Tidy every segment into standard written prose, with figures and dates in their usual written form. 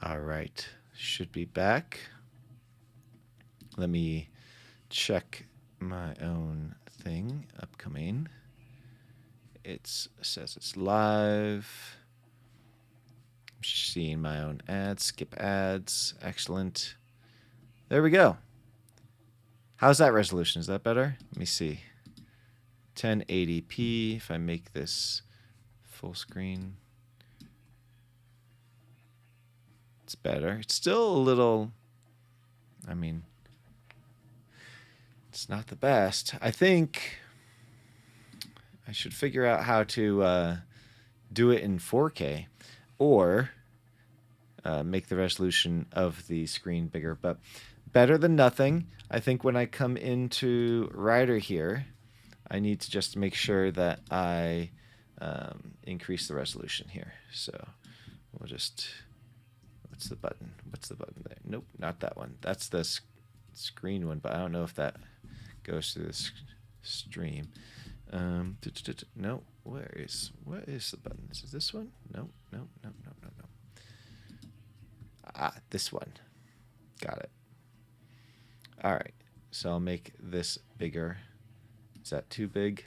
All right, should be back. Let me check my own thing. Upcoming. It says it's live. I'm seeing my own ads. Skip ads. Excellent. There we go. How's that resolution? Is that better? Let me see. 1080p. If I make this full screen, it's better. It's still a little, I mean, it's not the best. I think I should figure out how to do it in 4K or make the resolution of the screen bigger. But better than nothing. I think when I come into Rider here, I need to just make sure that I increase the resolution here. So we'll just... What's the button? What's the button there? Nope, not that one. That's the screen one, but I don't know if that goes through this stream. No, what is the button? Is it this one? No. Ah, this one. Got it. All right, so I'll make this bigger. Is that too big?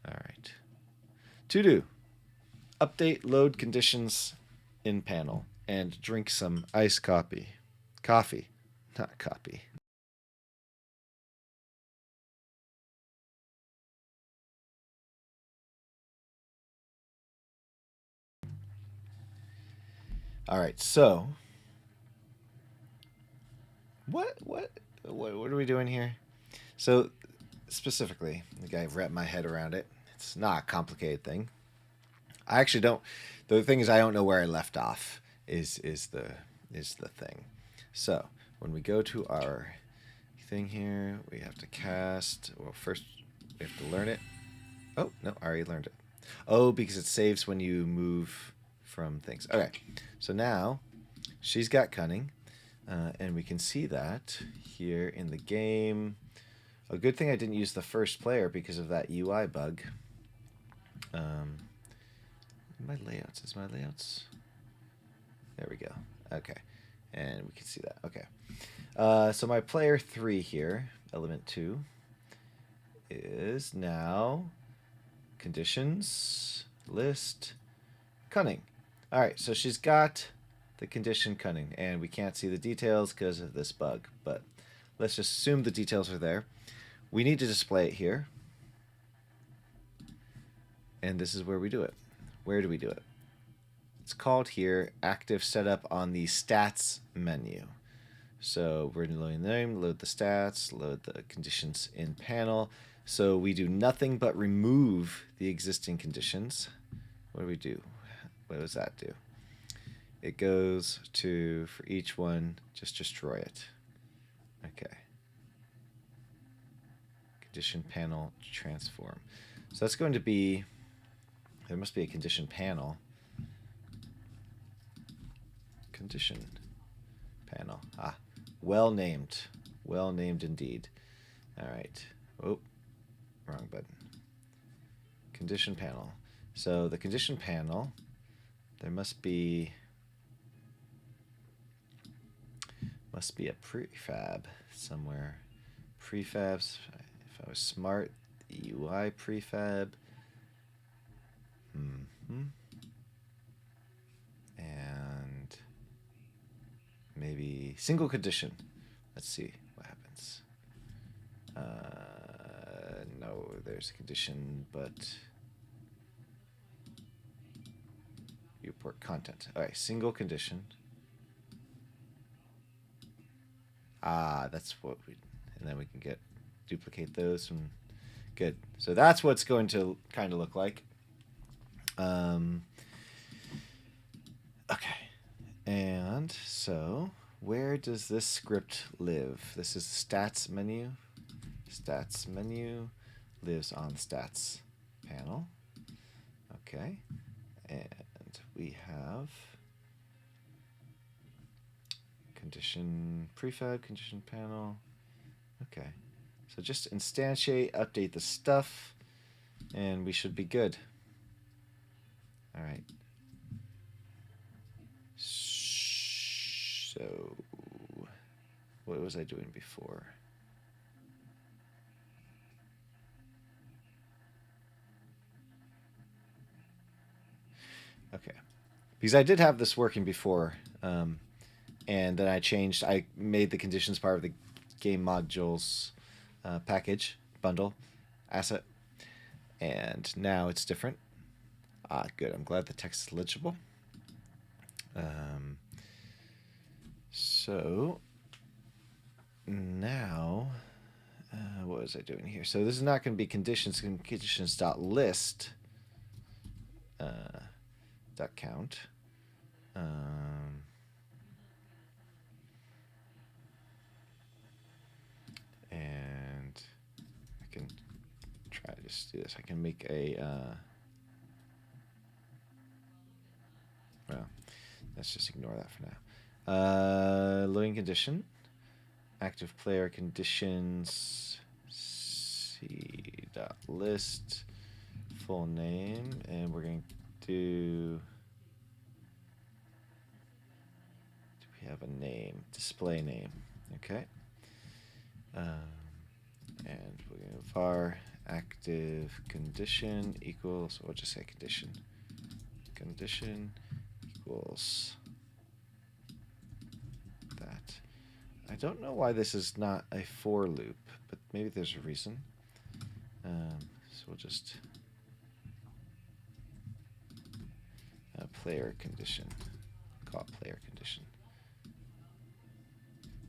All right. To do. Update load conditions in panel and drink some iced coffee. Coffee, not copy. All right, so what are we doing here? So specifically, the guy wrapped my head around it. It's not a complicated thing. I actually don't. The thing is, I don't know where I left off. Is the thing. So when we go to our thing here, we have to cast. Well, first we have to learn it. Oh no, I already learned it. Oh, because it saves when you move from things. Okay, so now she's got cunning, and we can see that here in the game. A good thing I didn't use the first player because of that UI bug. My layouts. Is my layouts? There we go. Okay. And we can see that. Okay. So my player 3 here, element 2, is now conditions, list, cunning. All right, so she's got the condition cunning, and we can't see the details because of this bug, but let's just assume the details are there. We need to display it here, and this is where we do it. Where do we do it? It's called here active setup on the stats menu. So we're going to load the name, load the stats, load the conditions in panel. So we do nothing but remove the existing conditions. What do we do? What does that do? It goes to, for each one, just destroy it. Okay. Condition panel transform. So that's going to be, there must be a condition panel. Condition panel. Ah, well named. Well named indeed. All right. Oh, wrong button. Condition panel. So the condition panel, there must be a prefab somewhere. Prefabs. If I was smart, the UI prefab. And maybe single condition. Let's see what happens. No, there's a condition, but viewport content. All right, single condition. Ah, that's what we, and then we can duplicate those from, good. So that's what's going to kind of look like. Okay, and so where does this script live? This is stats menu. Stats menu lives on stats panel. Okay, and we have condition prefab, condition panel. Okay, so just instantiate, update the stuff, and we should be good. All right. So, what was I doing before? Okay. Because I did have this working before, and then I made the conditions part of the game modules package, bundle, asset, and now it's different. Ah, good. I'm glad the text is legible. So now, what was I doing here? So this is not going to be conditions.list dot count. And I can try to just do this. I can make a well, let's just ignore that for now. Loading condition, active player conditions, c.list, full name, and we're going to do we have a name, display name, okay. And we're going to var active condition equals, we'll just say condition equals that. I don't know why this is not a for loop, but maybe there's a reason. So we'll just player condition, call it player condition.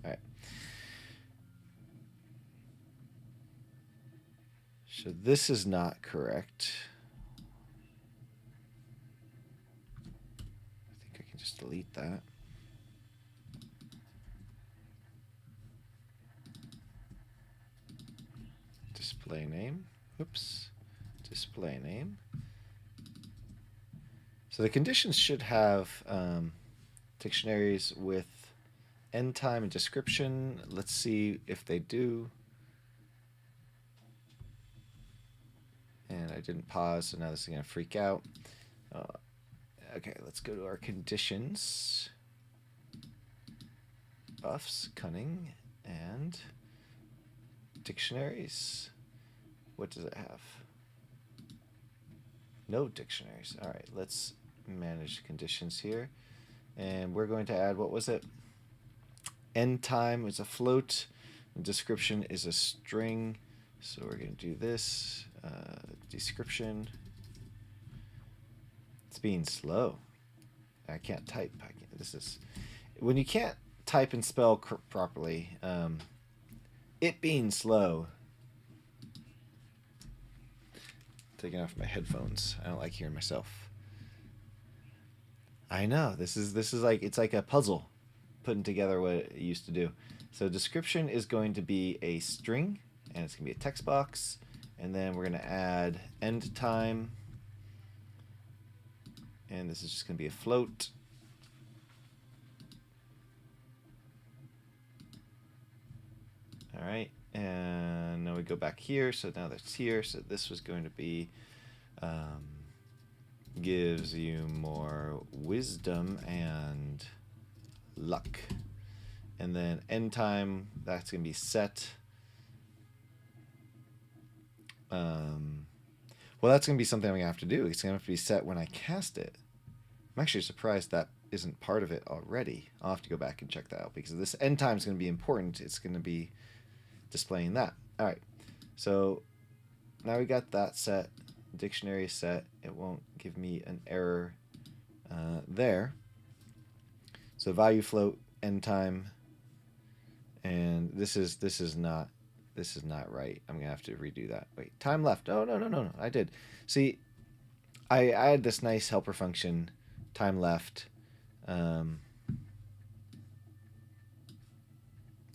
All right. So this is not correct. I think I can just delete that. Display name. Oops. Display name. So the conditions should have dictionaries with end time and description. Let's see if they do. And I didn't pause, so now this is going to freak out. Okay, let's go to our conditions. Buffs, cunning, and dictionaries. What does it have? No dictionaries. All right, let's manage conditions here. And we're going to add, what was it? End time is a float, and description is a string. So we're going to do this. Description. It's being slow. I can't type. This is when you can't type and spell properly. It being slow. Taking off my headphones. I don't like hearing myself. I know. This is like, it's like a puzzle putting together what it used to do. So description is going to be a string, and it's going to be a text box. And then we're going to add end time. And this is just going to be a float. All right. And now we go back here. So now that's here. So this was going to be gives you more wisdom and luck. And then end time, that's going to be set. Well, that's going to be something I'm going to have to do. It's going to have to be set when I cast it. I'm actually surprised that isn't part of it already. I'll have to go back and check that out because this end time is going to be important. It's going to be displaying that. All right. So now we got that set. Dictionary set. It won't give me an error there. So value float, end time, and this is not right. I'm gonna have to redo that. Wait, time left. Oh no. I did. See, I had this nice helper function, time left. Can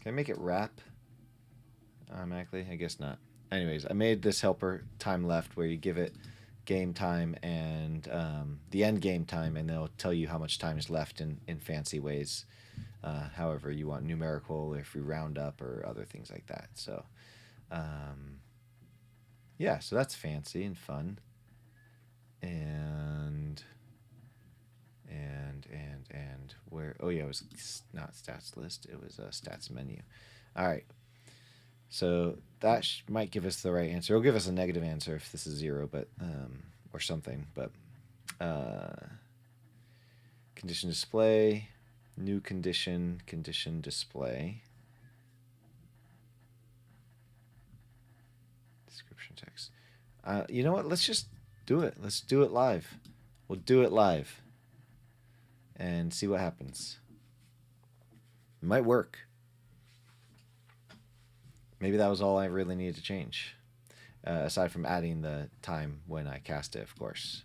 I make it wrap automatically? I guess not. Anyways, I made this helper time left where you give it game time and the end game time, and they'll tell you how much time is left in fancy ways. However you want, numerical, or if you round up or other things like that. So yeah, so that's fancy and fun. And And where? Oh yeah, it was not stats list. It was a stats menu. All right. So that might give us the right answer. It'll give us a negative answer if this is 0, but or something. But condition display, new condition, condition display, description text. You know what? Let's just do it. Let's do it live. We'll do it live and see what happens. It might work. Maybe that was all I really needed to change. Aside from adding the time when I cast it, of course.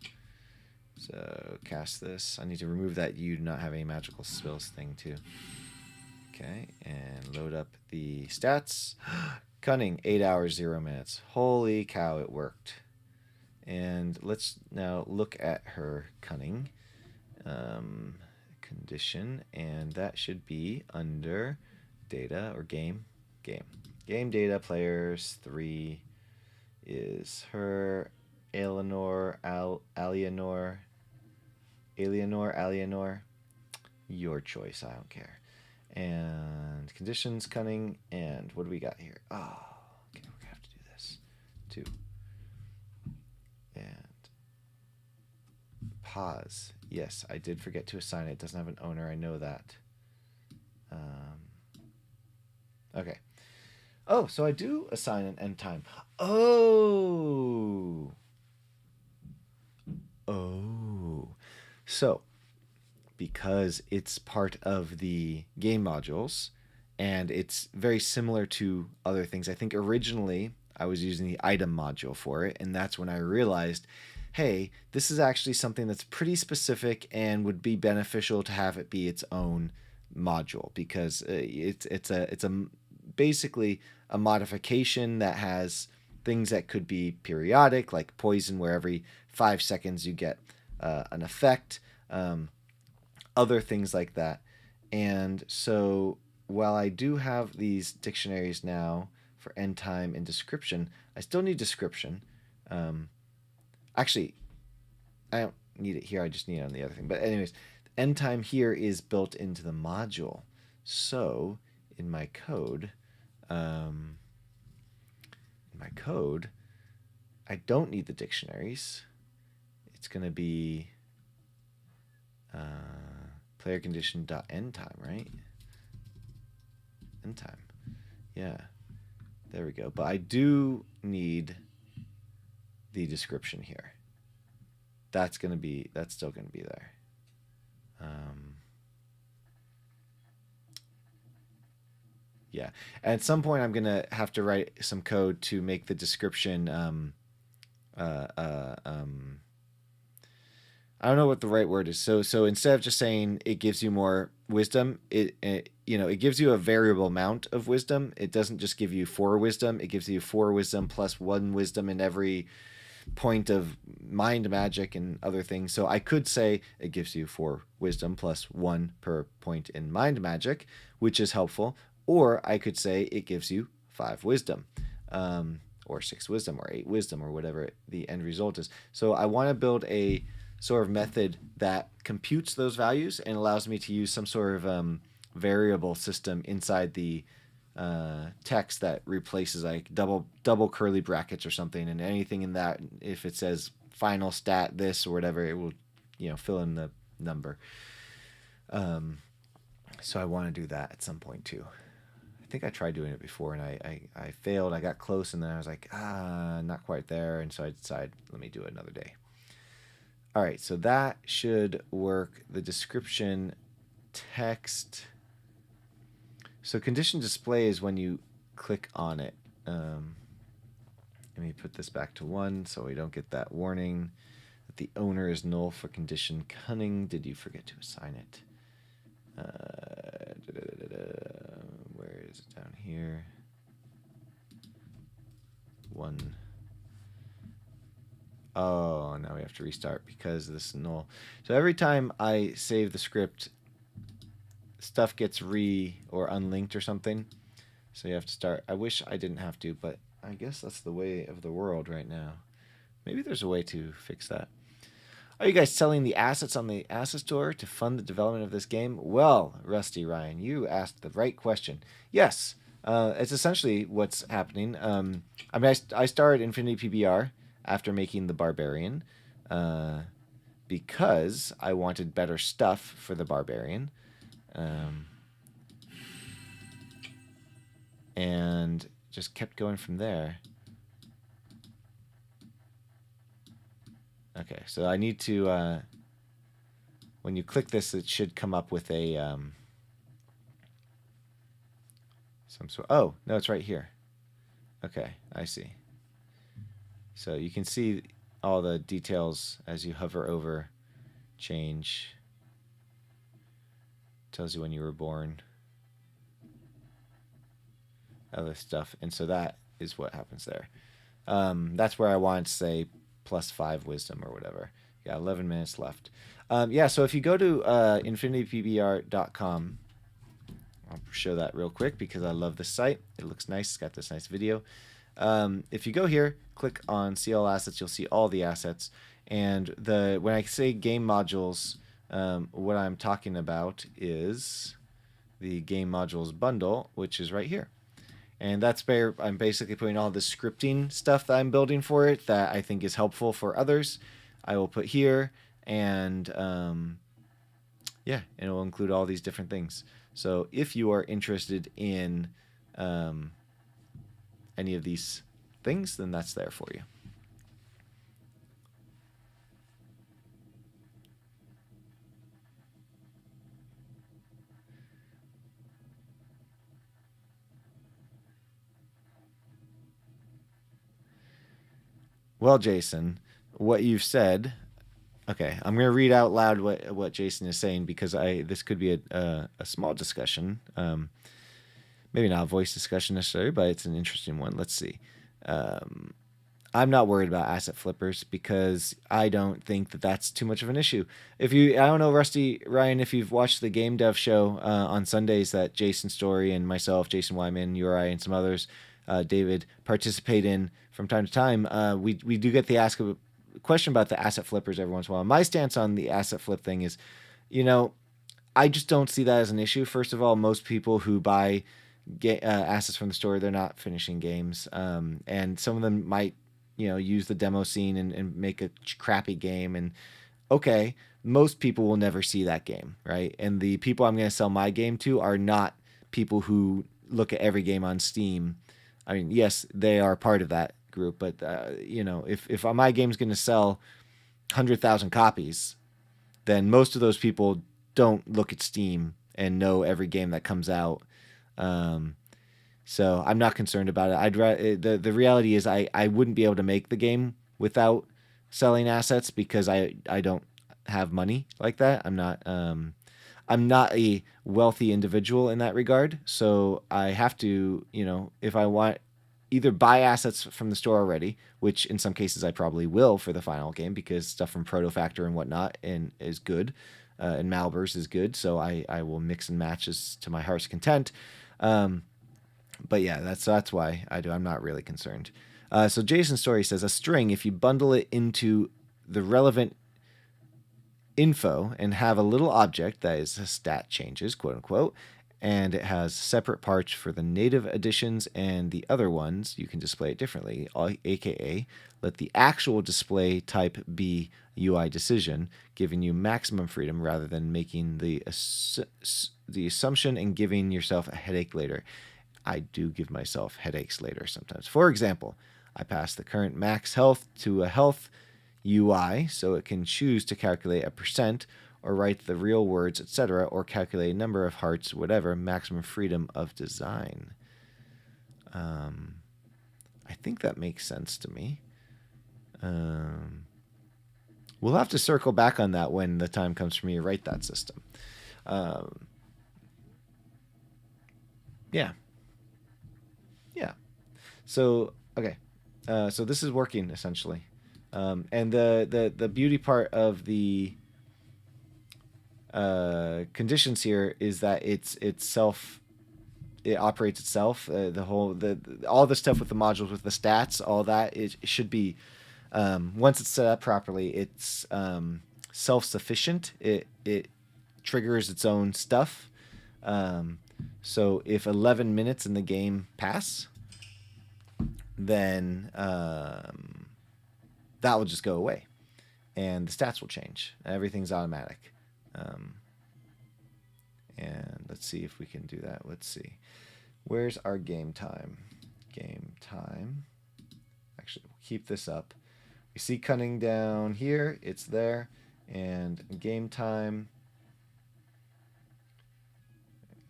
So cast this. I need to remove that you do not have any magical spells thing too. Okay, and load up the stats. Cunning, 8 hours, 0 minutes. Holy cow, it worked. And let's now look at her cunning condition, and that should be under data or game. Game data players 3 is her. Alienor, your choice, I don't care. And conditions, cunning, and what do we got here? Oh, okay, we're gonna have to do this. 2. And pause. Yes, I did forget to assign it. It doesn't have an owner, I know that. Okay. Oh, so I do assign an end time. Oh. So, because it's part of the game modules, and it's very similar to other things. I think originally I was using the item module for it, and that's when I realized, hey, this is actually something that's pretty specific and would be beneficial to have it be its own module, because it's basically a modification that has things that could be periodic, like poison, where every 5 seconds you get an effect, other things like that. And so while I do have these dictionaries now for end time and description, I still need description. Actually, I don't need it here. I just need it on the other thing. But anyways, end time here is built into the module. So in my code, I don't need the dictionaries. It's going to be player condition dot end time, right? End time. Yeah. There we go. But I do need the description here. That's still going to be there. Yeah. And at some point I'm going to have to write some code to make the description I don't know what the right word is. So instead of just saying it gives you more wisdom, it gives you a variable amount of wisdom. It doesn't just give you 4 wisdom. It gives you 4 wisdom plus 1 wisdom in every point of mind magic and other things. So I could say it gives you 4 wisdom plus 1 per point in mind magic, which is helpful. Or I could say it gives you 5 wisdom. Or 6 wisdom or 8 wisdom or whatever the end result is. So I want to build a sort of method that computes those values and allows me to use some sort of variable system inside the text that replaces like double curly brackets or something, and anything in that, if it says final stat this or whatever, it will fill in the number. So I want to do that at some point too. I think I tried doing it before and I failed. I got close and then I was like, not quite there, and so I decided, let me do it another day. All right, so that should work. The description text. So condition display is when you click on it. Let me put this back to 1 so we don't get that warning that the owner is null for condition cunning. Did you forget to assign it? Where is it? Down here. 1. Oh, now we have to restart because this is null. So every time I save the script, stuff gets or unlinked or something. So you have to start. I wish I didn't have to, but I guess that's the way of the world right now. Maybe there's a way to fix that. Are you guys selling the assets on the asset store to fund the development of this game? Well, Rusty Ryan, you asked the right question. Yes, it's essentially what's happening. I mean, I started Infinity PBR after making the Barbarian because I wanted better stuff for the Barbarian. And just kept going from there. Okay, so I need to, when you click this, it should come up with a, some sort, oh, no, it's right here. Okay, I see. So you can see all the details as you hover over, change, tells you when you were born, other stuff, and so that is what happens there. That's where I want to say +5 wisdom or whatever. Yeah, 11 minutes left. Yeah, so if you go to infinitypbr.com, I'll show that real quick because I love this site. It looks nice. It's got this nice video. If you go here, click on see all assets, you'll see all the assets. And when I say game modules, what I'm talking about is the game modules bundle, which is right here. And that's where I'm basically putting all the scripting stuff that I'm building for it that I think is helpful for others. I will put here, and yeah, and it will include all these different things. So if you are interested in any of these things, then that's there for you. Well, Jason, what you've said. Okay, I'm going to read out loud what Jason is saying because this could be a small discussion. Maybe not a voice discussion necessarily, but it's an interesting one. Let's see. I'm not worried about asset flippers because I don't think that that's too much of an issue. I don't know, Rusty Ryan, if you've watched the Game Dev show on Sundays that Jason Storey and myself, Jason Wyman, Uri, and some others, David, participate in from time to time. We do get the question about the asset flippers every once in a while. My stance on the asset flip thing is, I just don't see that as an issue. First of all, most people who buy assets from the store, they're not finishing games, and some of them might use the demo scene and make a crappy game. And okay, most people will never see that game, right? And the people I'm going to sell my game to are not people who look at every game on Steam. I mean, yes, they are part of that group, but if my game's going to sell 100,000 copies, then most of those people don't look at Steam and know every game that comes out. So I'm not concerned about it. The reality is I wouldn't be able to make the game without selling assets because I don't have money like that. I'm not a wealthy individual in that regard. So I have to, if I want either buy assets from the store already, which in some cases I probably will for the final game because stuff from Proto Factor and whatnot is good, and Malbers is good. So I will mix and match as to my heart's content. But yeah, that's why I do. I'm not really concerned. So Jason Storey says a string, if you bundle it into the relevant info and have a little object that is stat changes, quote unquote, and it has separate parts for the native editions and the other ones, you can display it differently, aka let the actual display type be UI decision, giving you maximum freedom rather than making the assumption and giving yourself a headache later. I do give myself headaches later sometimes. For example, I pass the current max health to a health UI so it can choose to calculate a percent or write the real words, etc., or calculate a number of hearts, whatever, maximum freedom of design. I think that makes sense to me. We'll have to circle back on that when the time comes for me to write that system. Yeah. So, okay. So this is working, essentially. And the beauty part of the conditions here is that it operates itself. All the stuff with the modules, with the stats, all that, it should be Once it's set up properly, it's self-sufficient. It triggers its own stuff. So if 11 minutes in the game pass, then that will just go away, and the stats will change. Everything's automatic. And let's see if we can do that. Let's see. Where's our game time? Game time. Actually, we'll keep this up. We see cunning down here. It's there. And game time.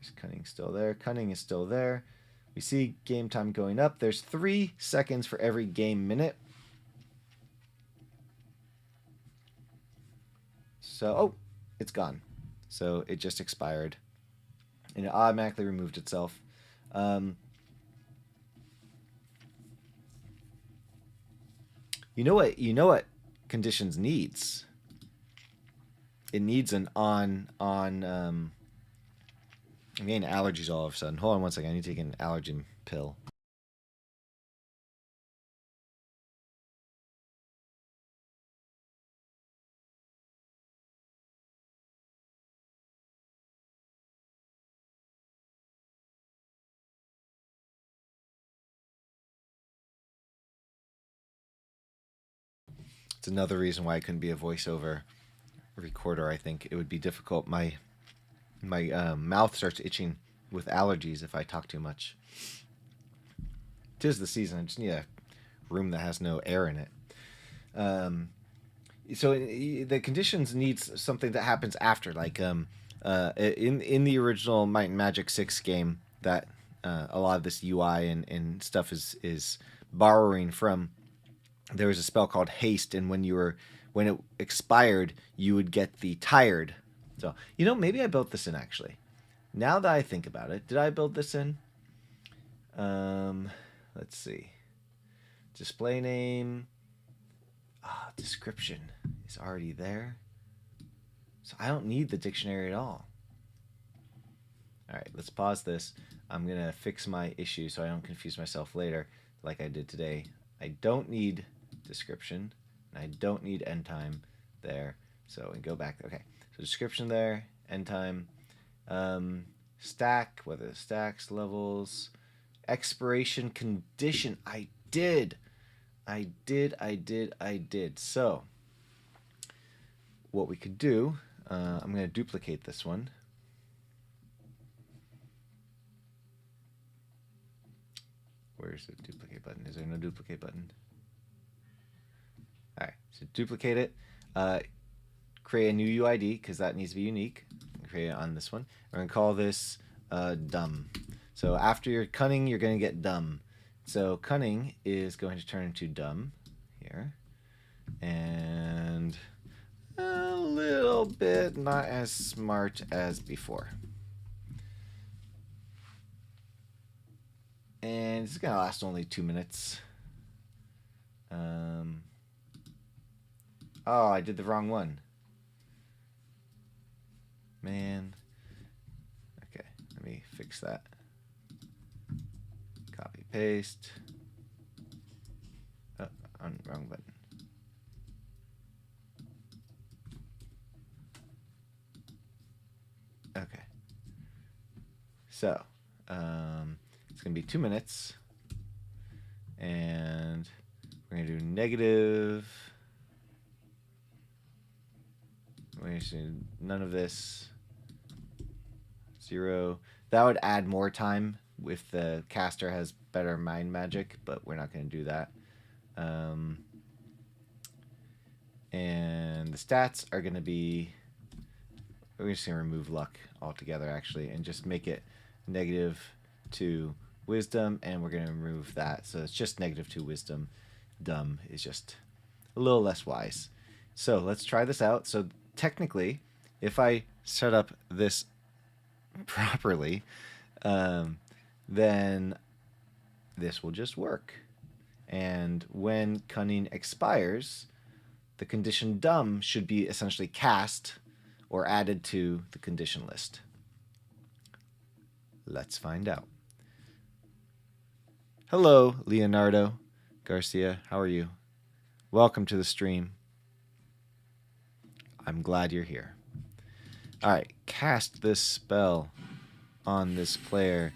Is cunning still there? Cunning is still there. We see game time going up. There's 3 seconds for every game minute. So, oh, it's gone. So it just expired. And it automatically removed itself. You know what conditions needs? It needs an on I'm getting allergies all of a sudden. Hold on one second. I need to take an allergen pill. It's another reason why I couldn't be a voiceover recorder. I think it would be difficult. My mouth starts itching with allergies if I talk too much. 'Tis the season. I just need a room that has no air in it. So the conditions needs something that happens after, like in the original Might and Magic 6 game, that a lot of this UI and stuff is borrowing from. There was a spell called Haste, and when it expired, you would get the Tired. So maybe I built this in actually. Now that I think about it, did I build this in? Let's see. Display name. Description is already there. So I don't need the dictionary at all. All right, let's pause this. I'm going to fix my issue so I don't confuse myself later like I did today. I don't need description, and I don't need end time there. So we go back. Okay, so description there, end time. Stack, whether stacks, levels, expiration condition. I did. So what we could do, I'm going to duplicate this one. Where's the duplicate button? Is there no duplicate button? All right, so duplicate it. Create a new UID because that needs to be unique. Create it on this one. We're going to call this dumb. So after your cunning, you're going to get dumb. So cunning is going to turn into dumb here. And a little bit not as smart as before. And it's going to last only 2 minutes. Oh, I did the wrong one. Man. Okay, let me fix that. Copy, paste. Oh, wrong button. Okay. So, it's going to be 2 minutes. And we're going to do negative. We're going to do none of this. 0. That would add more time if the caster has better mind magic, but we're not going to do that. And the stats are going to be... We're just going to remove luck altogether, actually, and just make it -2 wisdom, and we're going to remove that. So it's just -2 wisdom. Dumb is just a little less wise. So let's try this out. So technically, if I set up this properly, then this will just work. And when cunning expires, the condition dumb should be essentially cast or added to the condition list. Let's find out. Hello, Leonardo Garcia. How are you? Welcome to the stream. I'm glad you're here. All right, cast this spell on this player.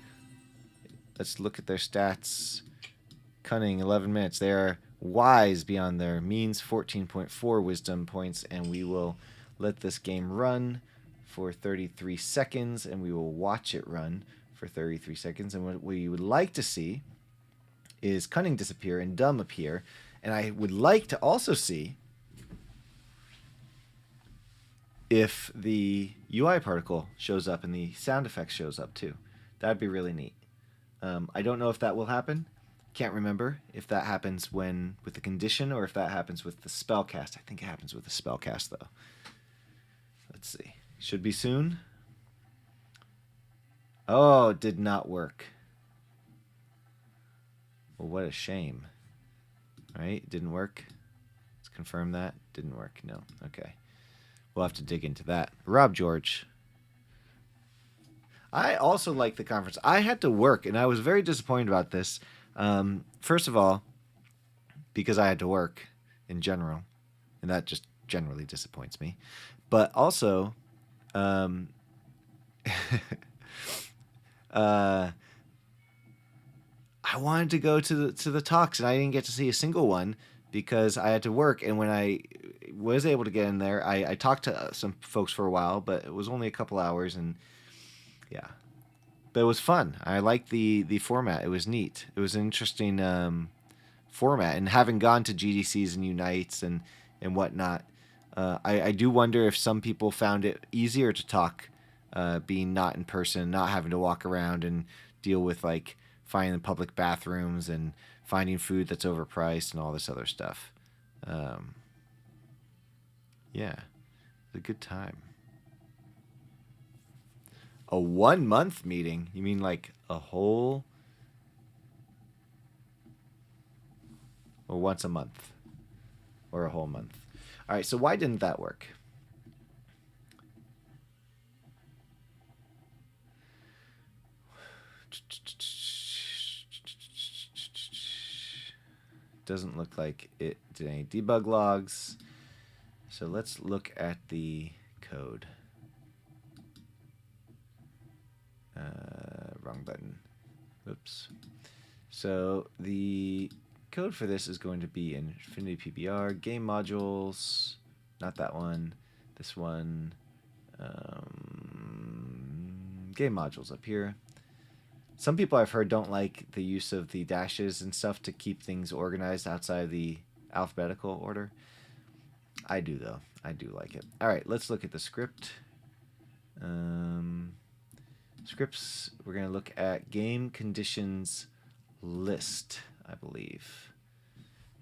Let's look at their stats. Cunning, 11 minutes. They are wise beyond their means, 14.4 wisdom points, and we will let this game run for 33 seconds, and we will watch it run for 33 seconds. And what we would like to see is Cunning disappear and Dumb appear. And I would like to also see if the UI particle shows up and the sound effect shows up too. That'd be really neat. I don't know if that will happen. Can't remember if that happens with the condition or if that happens with the spellcast. I think it happens with the spellcast though. Let's see. Should be soon. Oh, it did not work. Well, what a shame. Right? It didn't work. Let's confirm that. Didn't work. No. Okay. We'll have to dig into that. Rob George. I also like the conference. I had to work, and I was very disappointed about this. First of all, because I had to work in general, and that just generally disappoints me. But also, I wanted to go to the talks, and I didn't get to see a single one because I had to work. And when I was able to get in there, I talked to some folks for a while, but it was only a couple hours, and yeah. But it was fun. I liked the format. It was neat. It was an interesting format. And having gone to GDCs and Unites and whatnot, I do wonder if some people found it easier to talk being not in person, not having to walk around and deal with like finding the public bathrooms and finding food that's overpriced and all this other stuff. Yeah, it's a good time. A 1 month meeting? You mean like a whole? Or once a month? Or a whole month? All right, so why didn't that work? Doesn't look like it did any debug logs. So let's look at the code. Wrong button. Oops. So the code for this is going to be in Infinity PBR, game modules, not that one, this one, game modules up here. Some people I've heard don't like the use of the dashes and stuff to keep things organized outside of the alphabetical order. I do, though. I do like it. All right, let's look at the script. Scripts, we're going to look at game conditions list, I believe.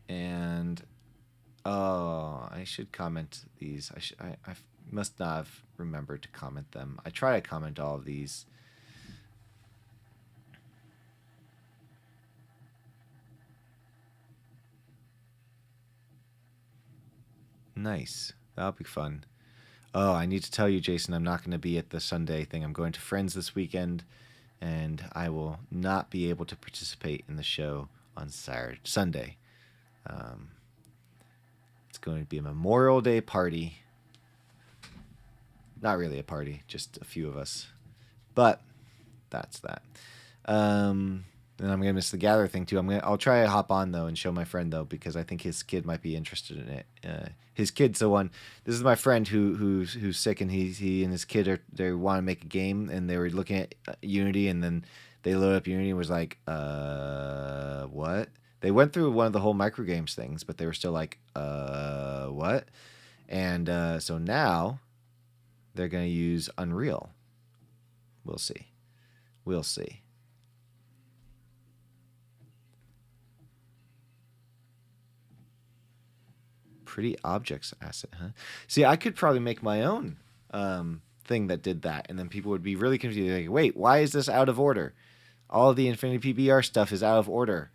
And, oh, I should comment these. I must not have remembered to comment them. I try to comment all of these. Nice. That'll be fun. Oh, I need to tell you, Jason, I'm not going to be at the Sunday thing. I'm going to Friends this weekend, and I will not be able to participate in the show on Sunday. It's going to be a Memorial Day party. Not really a party, just a few of us. But that's that. And I'm gonna miss the Gather thing too. I'll try to hop on though and show my friend though because I think his kid might be interested in it. His kid's the one. This is my friend who's sick and he and his kid they want to make a game and they were looking at Unity and then they loaded up Unity and was like, what? They went through one of the whole microgames things, but they were still like, what? And so now they're gonna use Unreal. We'll see. We'll see. Pretty objects asset, huh? See, I could probably make my own thing that did that, and then people would be really confused. Like, wait, why is this out of order? All of the Infinity PBR stuff is out of order.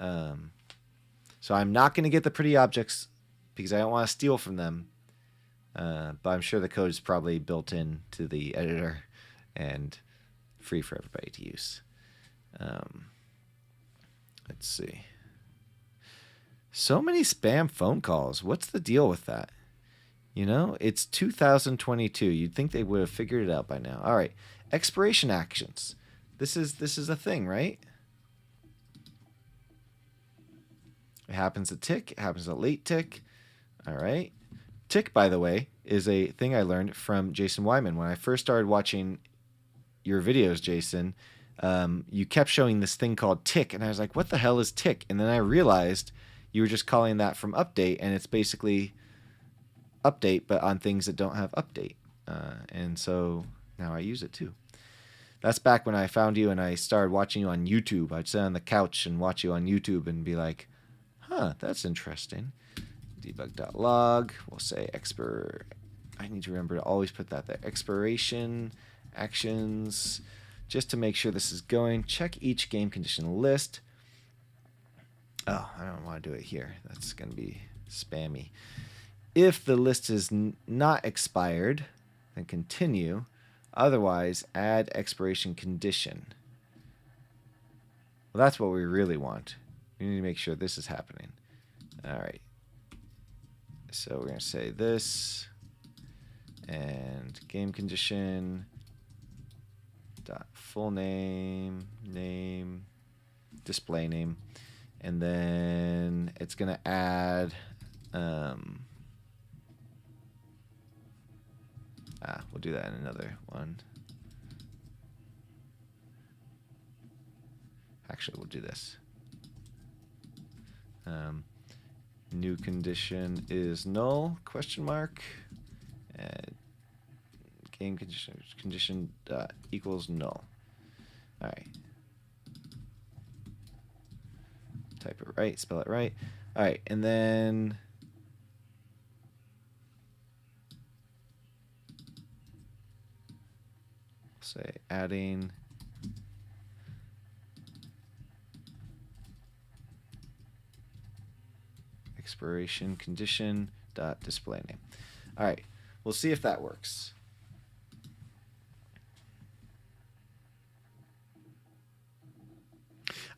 So I'm not going to get the pretty objects because I don't want to steal from them. But I'm sure the code is probably built in to the editor and free for everybody to use. Let's see. So many spam phone calls. What's the deal with that? You know, it's 2022. You'd think they would have figured it out by now. All right. Expiration actions. This is a thing, right? It happens at tick. It happens at late tick. All right. Tick, by the way, is a thing I learned from Jason Wyman. When I first started watching your videos, Jason, you kept showing this thing called tick, and I was like, what the hell is tick? And then I realized you were just calling that from update, and it's basically update, but on things that don't have update. And so now I use it too. That's back when I found you and I started watching you on YouTube. I'd sit on the couch and watch you on YouTube and be like, huh, that's interesting. Debug.log. We'll say I need to remember to always put that there. Expiration actions. Just to make sure this is going. Check each game condition list. Oh, I don't want to do it here. That's going to be spammy. If the list is not expired, then continue. Otherwise, add expiration condition. Well, that's what we really want. We need to make sure this is happening. All right. So we're going to say this. And game condition. Dot full name. Name. Display name. And then it's going to add... we'll do that in another one. Actually, we'll do this. New condition is null, question mark. Game condition equals null. All right. Type it right, spell it right. All right, and then... say adding expiration condition dot display name. All right, we'll see if that works.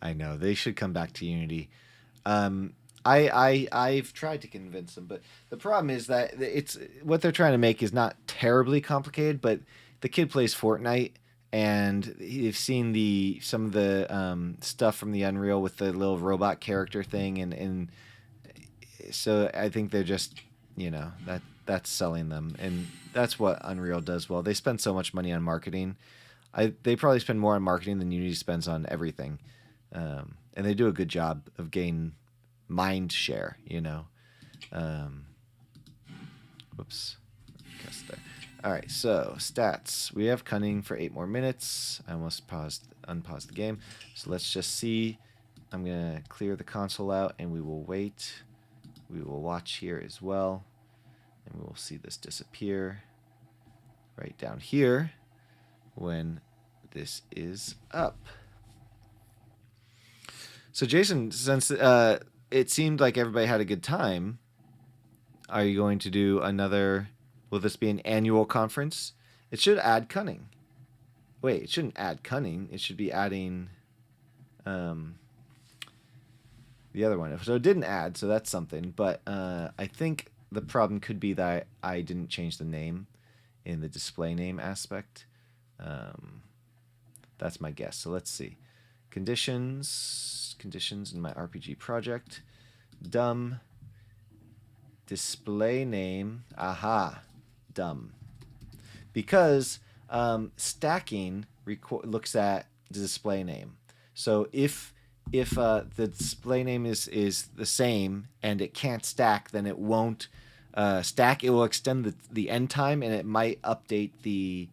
I know they should come back to Unity. I've tried to convince them, but the problem is that it's what they're trying to make is not terribly complicated, but the kid plays Fortnite, and you've seen some of the stuff from the Unreal with the little robot character thing, and so I think they're just, that's selling them, and that's what Unreal does well. They spend so much money on marketing. They probably spend more on marketing than Unity spends on everything, and they do a good job of gaining mind share. Whoops. All right, so stats. We have cunning for 8 more minutes. I almost unpaused the game. So let's just see. I'm going to clear the console out, and we will wait. We will watch here as well, and we will see this disappear right down here when this is up. So Jason, since it seemed like everybody had a good time, are you going to do another... Will this be an annual conference? It should add cunning. Wait, it shouldn't add cunning. It should be adding the other one. So it didn't add, so that's something. But I think the problem could be that I didn't change the name in the display name aspect. That's my guess. So let's see. Conditions in my RPG project. Dumb. Display name. Aha. Dumb. Because stacking looks at the display name. So if the display name is the same and it can't stack, then it won't stack. It will extend the end time, and it might update the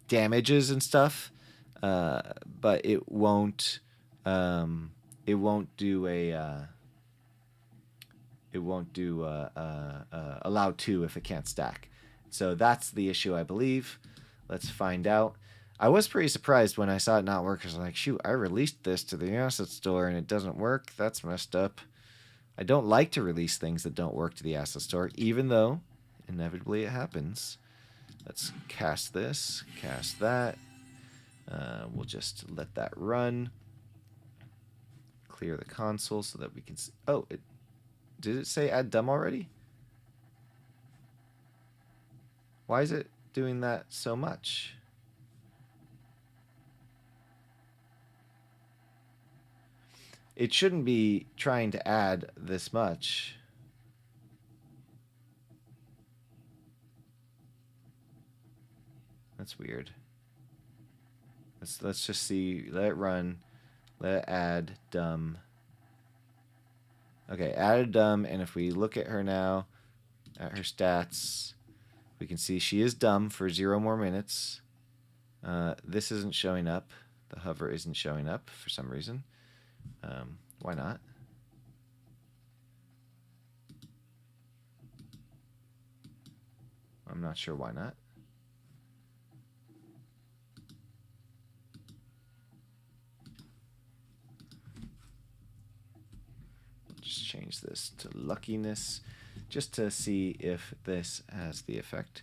damages and stuff, but it won't do allow to if it can't stack. So that's the issue, I believe. Let's find out. I was pretty surprised when I saw it not work. I was like, shoot, I released this to the asset store and it doesn't work. That's messed up. I don't like to release things that don't work to the asset store, even though inevitably it happens. Let's cast this, cast that. We'll just let that run. clear the console so that we can see. Oh, did it say add dumb already? Why is it doing that so much? It shouldn't be trying to add this much. That's weird. Let's just see. Let it run. Let it add dumb. Okay, added dumb, and if we look at her now, at her stats, we can see she is dumb for 0 more minutes. This isn't showing up. The hover isn't showing up for some reason. Why not? I'm not sure why not. Just change this to luckiness just to see if this has the effect.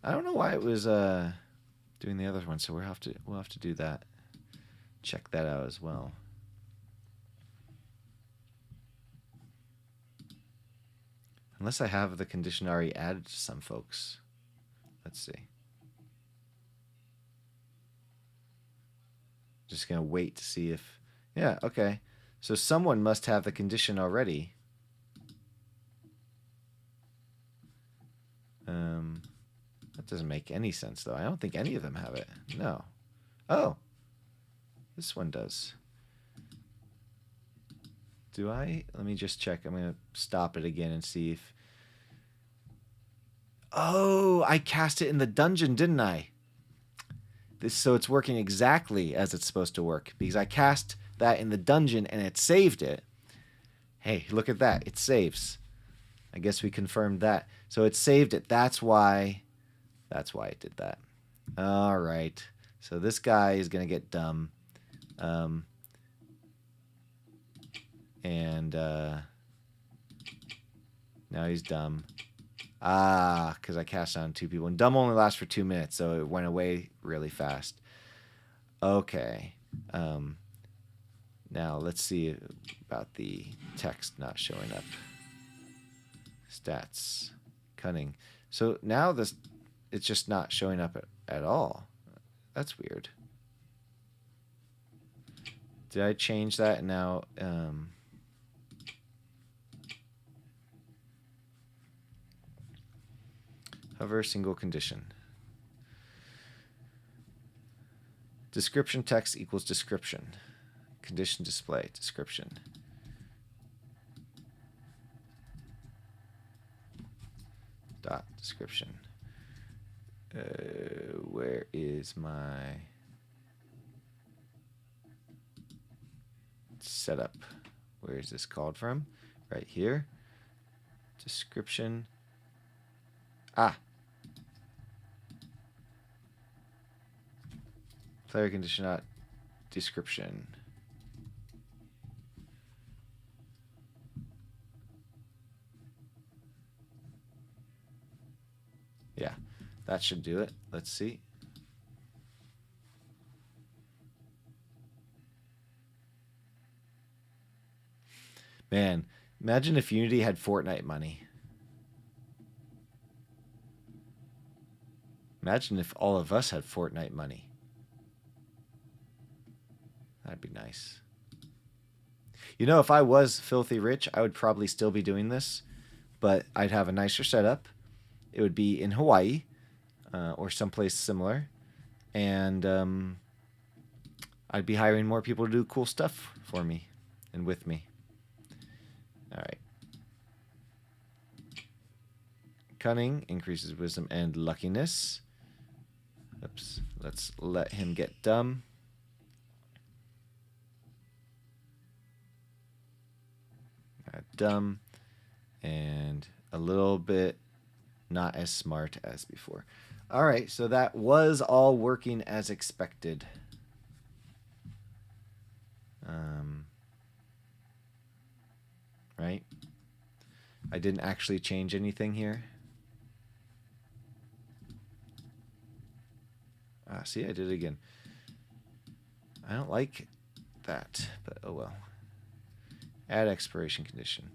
I don't know why it was doing the other one, so we'll have to do that. Check that out as well. Unless I have the condition already added to some folks. Let's see. Just going to wait to see if... Yeah, okay. So someone must have the condition already. That doesn't make any sense, though. I don't think any of them have it. No. Oh. This one does. Do I? Let me just check. I'm going to stop it again and see if... Oh, I cast it in the dungeon, didn't I? So it's working exactly as it's supposed to work, because I cast that in the dungeon and it saved it. Hey, look at that. It saves. I guess we confirmed that. So it saved it. That's why it did that. All right. So this guy is going to get dumb. And now he's dumb. Because I cast on 2 people. And dumb only lasts for 2 minutes, so it went away really fast. Okay. Now let's see about the text not showing up. Stats. Cunning. So now it's just not showing up at all. That's weird. Did I change that? And now... hover single condition. Description text equals description. Condition display description. Dot description. Where is my setup? Where is this called from? Right here. Description. Player condition not description. Yeah, that should do it. Let's see. Man, imagine if Unity had Fortnite money. Imagine if all of us had Fortnite money. That'd be nice. You know, if I was filthy rich, I would probably still be doing this, but I'd have a nicer setup. It would be in Hawaii or someplace similar, and I'd be hiring more people to do cool stuff for me and with me. All right. Cunning increases wisdom and luckiness. Oops. Let's let him get dumb. Dumb and a little bit not as smart as before. All right, so that was all working as expected. Right? I didn't actually change anything here. See, I did it again. I don't like that, but oh well. Add expiration condition.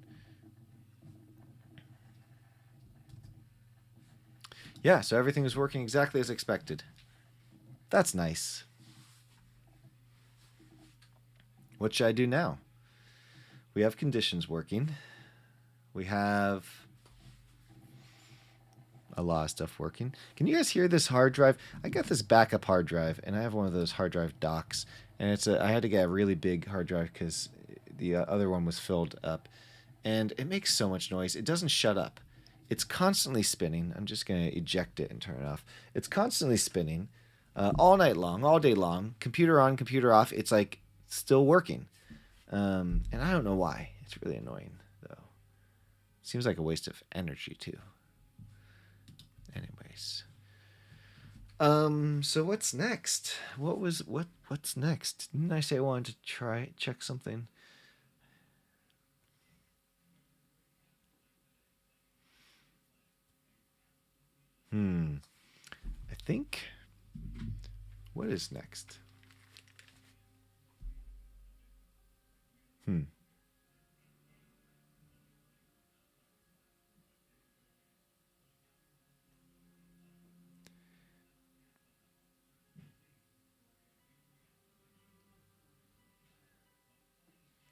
Yeah, so everything is working exactly as expected. That's nice. What should I do now? We have conditions working. We have a lot of stuff working. Can you guys hear this hard drive? I got this backup hard drive, and I have one of those hard drive docks. And I had to get a really big hard drive because the other one was filled up. And it makes so much noise. It doesn't shut up. It's constantly spinning. I'm just going to eject it and turn it off. It's constantly spinning all night long, all day long. Computer on, computer off. It's like still working. And I don't know why. It's really annoying, though. Seems like a waste of energy, too. Anyways. So what's next? What's next? Didn't I say I wanted to check something? I think. What is next?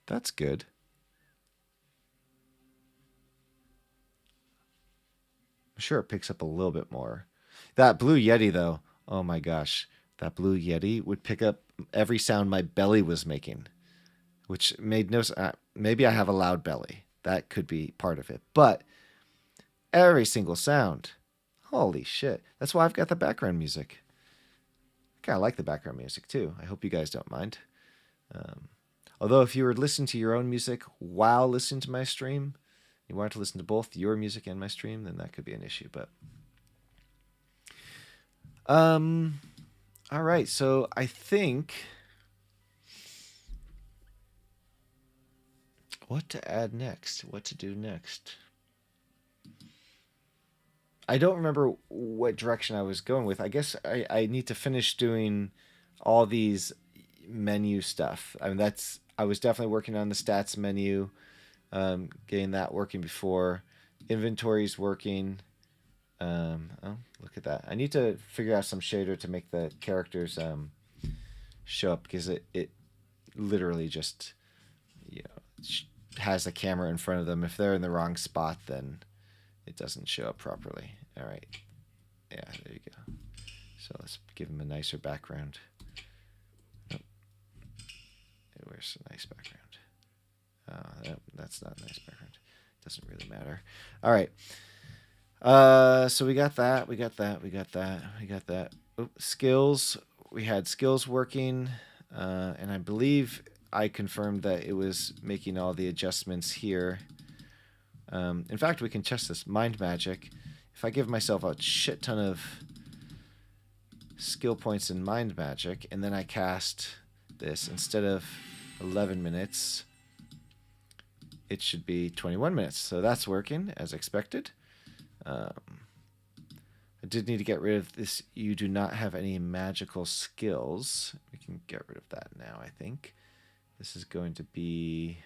That's good. I'm sure it picks up a little bit more. That Blue Yeti, though, oh my gosh. That Blue Yeti would pick up every sound my belly was making, which made no sense. Maybe I have a loud belly. That could be part of it. But every single sound. Holy shit. That's why I've got the background music. I kind of like the background music, too. I hope you guys don't mind. Although if you were listening to your own music while listening to my stream, you wanted to listen to both your music and my stream, then that could be an issue. But all right. So I think what to add next, what to do next. I don't remember what direction I was going with. I guess I need to finish doing all these menu stuff. I mean, I was definitely working on the stats menu, getting that working before. Inventory's working. Oh, look at that. I need to figure out some shader to make the characters show up because it literally just has a camera in front of them. If they're in the wrong spot, then it doesn't show up properly. All right. Yeah, there you go. So let's give them a nicer background. Nope. Where's a nice background? That's not a nice background. Doesn't really matter. All right. So we got that. We got that. Oh, skills. We had skills working, and I believe I confirmed that it was making all the adjustments here. In fact, we can test this. Mind magic. If I give myself a shit ton of skill points in mind magic, and then I cast this, instead of 11 minutes, it should be 21 minutes. So that's working as expected. I did need to get rid of this. You do not have any magical skills. We can get rid of that now, I think. This is going to be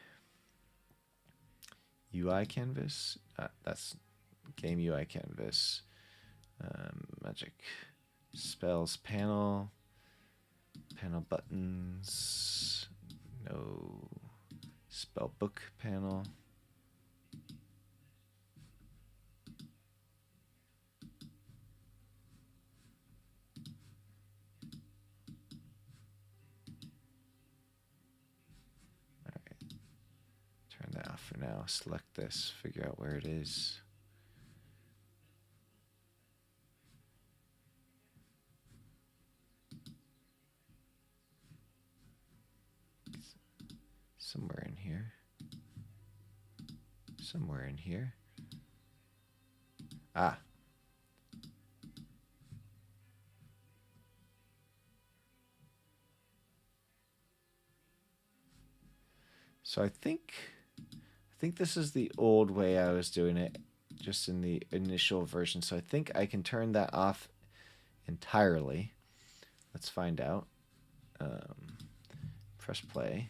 UI canvas. That's game UI canvas. Magic spells panel. Panel buttons. No. Spell book panel. Turn that off for now. Select this. Figure out where it is. Somewhere in here. Somewhere in here. Ah. So I think this is the old way I was doing it, just in the initial version. So I think I can turn that off entirely. Let's find out. Press play.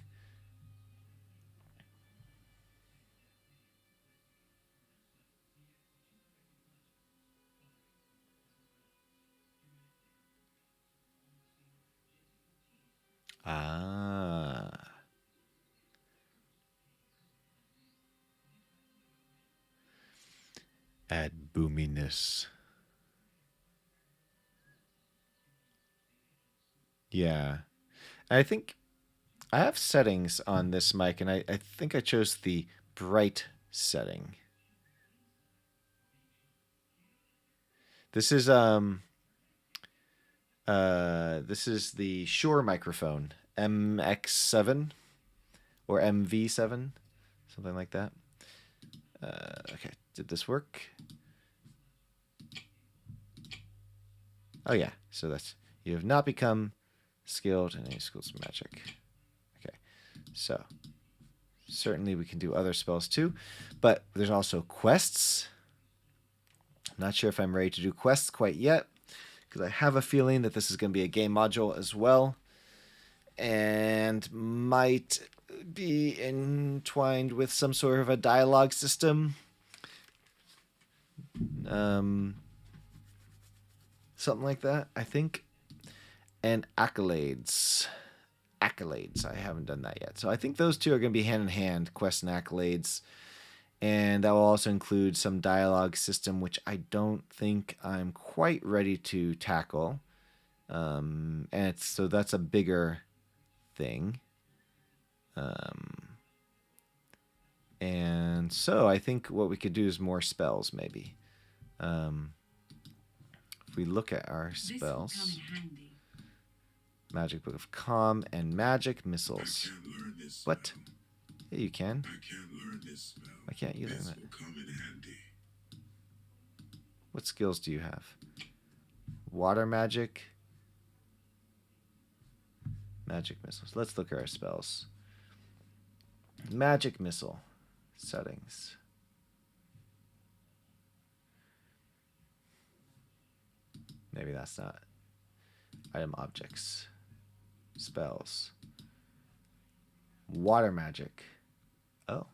Ah. Add boominess. Yeah. I think I have settings on this mic, and I think I chose the bright setting. This is this is the Shure microphone, MX7 or MV7, something like that. Okay, did this work? Oh yeah, so that's you have not become skilled in any skills of magic. Okay, so certainly we can do other spells too, but there's also quests. I'm not sure if I'm ready to do quests quite yet, because I have a feeling that this is going to be a game module as well, and might be entwined with some sort of a dialogue system. Something like that, I think. And accolades. Accolades. I haven't done that yet. So I think those two are going to be hand in hand, quests and accolades. And that will also include some dialogue system, which I don't think I'm quite ready to tackle. And so that's a bigger thing. And so I think what we could do is more spells, maybe. If we look at our spells, Magic Book of Calm and Magic Missiles. What? Yeah, you can. I can't learn this spell. Why can't you learn This that? will come in handy. What skills do you have? Water magic. Magic missiles. Let's look at our spells. Magic missile settings. Maybe that's not. Item objects. Spells. Water magic. Oh.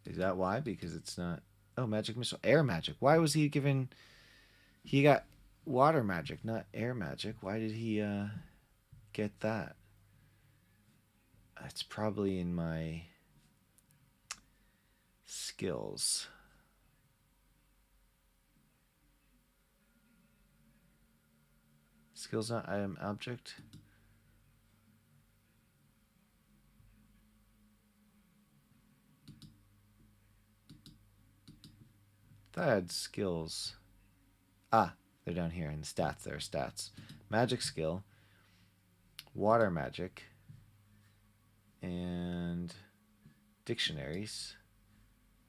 Is that why? Because it's not. Oh, magic missile. Air magic. Why was he given. He got water magic, not air magic. Why did he get that? It's probably in my skills. Skills not item object. Thought I had skills. Ah, they're down here in the stats. There are stats. Magic skill. Water magic. And dictionaries.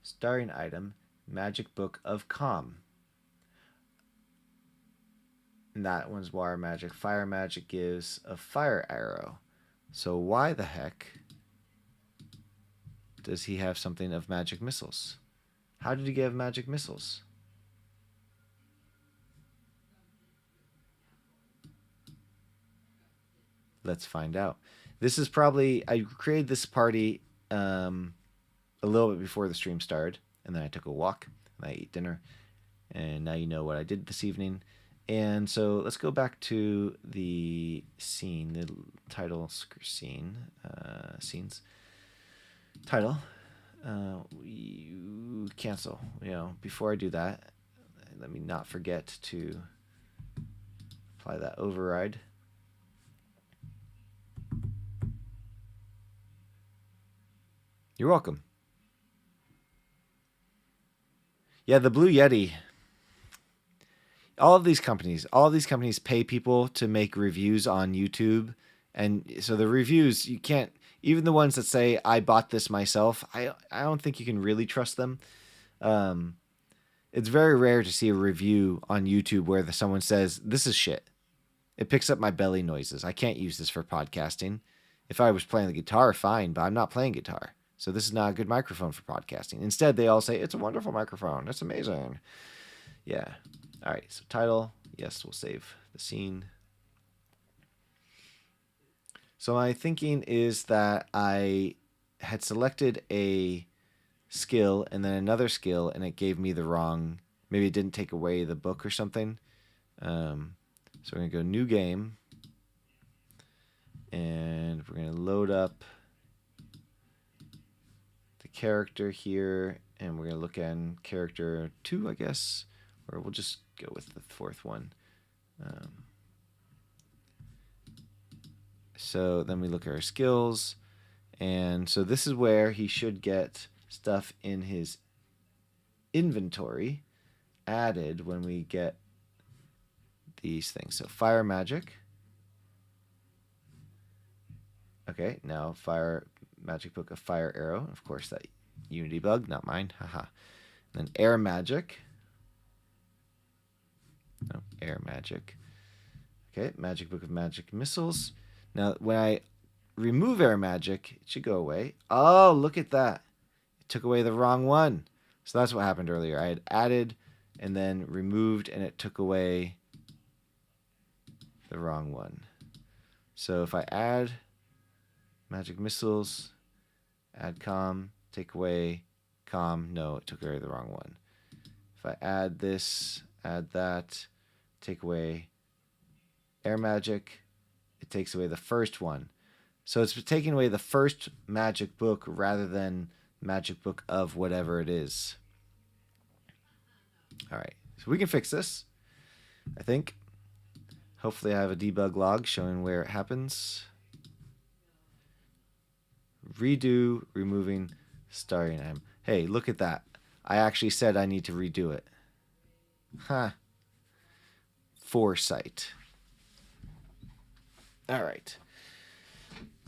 Starring item. Magic Book of Calm. And that one's water magic. Fire magic gives a fire arrow. So why the heck does he have something of magic missiles? How did he get magic missiles? Let's find out. This is probably... I created this party a little bit before the stream started. And then I took a walk. And I ate dinner. And now you know what I did this evening. And so let's go back to the scene, the title scene, scenes. Title. Cancel. You know, before I do that, let me not forget to apply that override. You're welcome. Yeah, the Blue Yeti. All of these companies pay people to make reviews on YouTube. And so the reviews, you can't, even the ones that say, I bought this myself, I don't think you can really trust them. It's very rare to see a review on YouTube where someone says, this is shit. It picks up my belly noises. I can't use this for podcasting. If I was playing the guitar, fine, but I'm not playing guitar. So this is not a good microphone for podcasting. Instead, they all say, it's a wonderful microphone. It's amazing. Yeah. All right, so title. Yes, we'll save the scene. So my thinking is that I had selected a skill and then another skill, and it gave me the wrong... Maybe it didn't take away the book or something. So we're going to go new game. And we're going to load up the character here. And we're going to look at character 2, I guess. Or we'll just go with the fourth one. So then we look at our skills. And so this is where he should get stuff in his inventory added when we get these things. So fire magic. Okay, now fire magic book of fire arrow. Of course, that Unity bug, not mine. Haha. Then air magic. No, air magic. Okay, magic book of magic missiles. Now, when I remove air magic, it should go away. Oh, look at that. It took away the wrong one. So that's what happened earlier. I had added and then removed, and it took away the wrong one. So if I add magic missiles, add calm, take away calm, no, it took away the wrong one. If I add this, add that, take away air magic, it takes away the first one. So it's taking away the first magic book rather than magic book of whatever it is. All right, so we can fix this, I think. Hopefully I have a debug log showing where it happens. Redo, removing starting item. Hey, look at that. I actually said I need to redo it. Huh. Foresight. All right.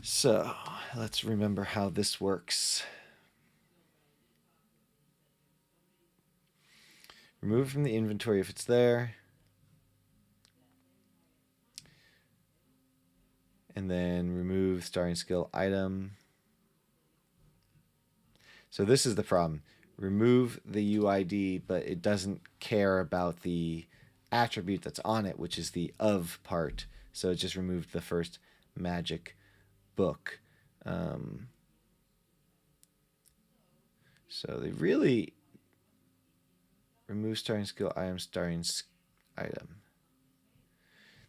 So let's remember how this works. Remove from the inventory if it's there. And then remove starting skill item. So this is the problem. Remove the UID, but it doesn't care about the attribute that's on it, which is the of part. So it just removed the first magic book. So they really remove starting skill item, starting item.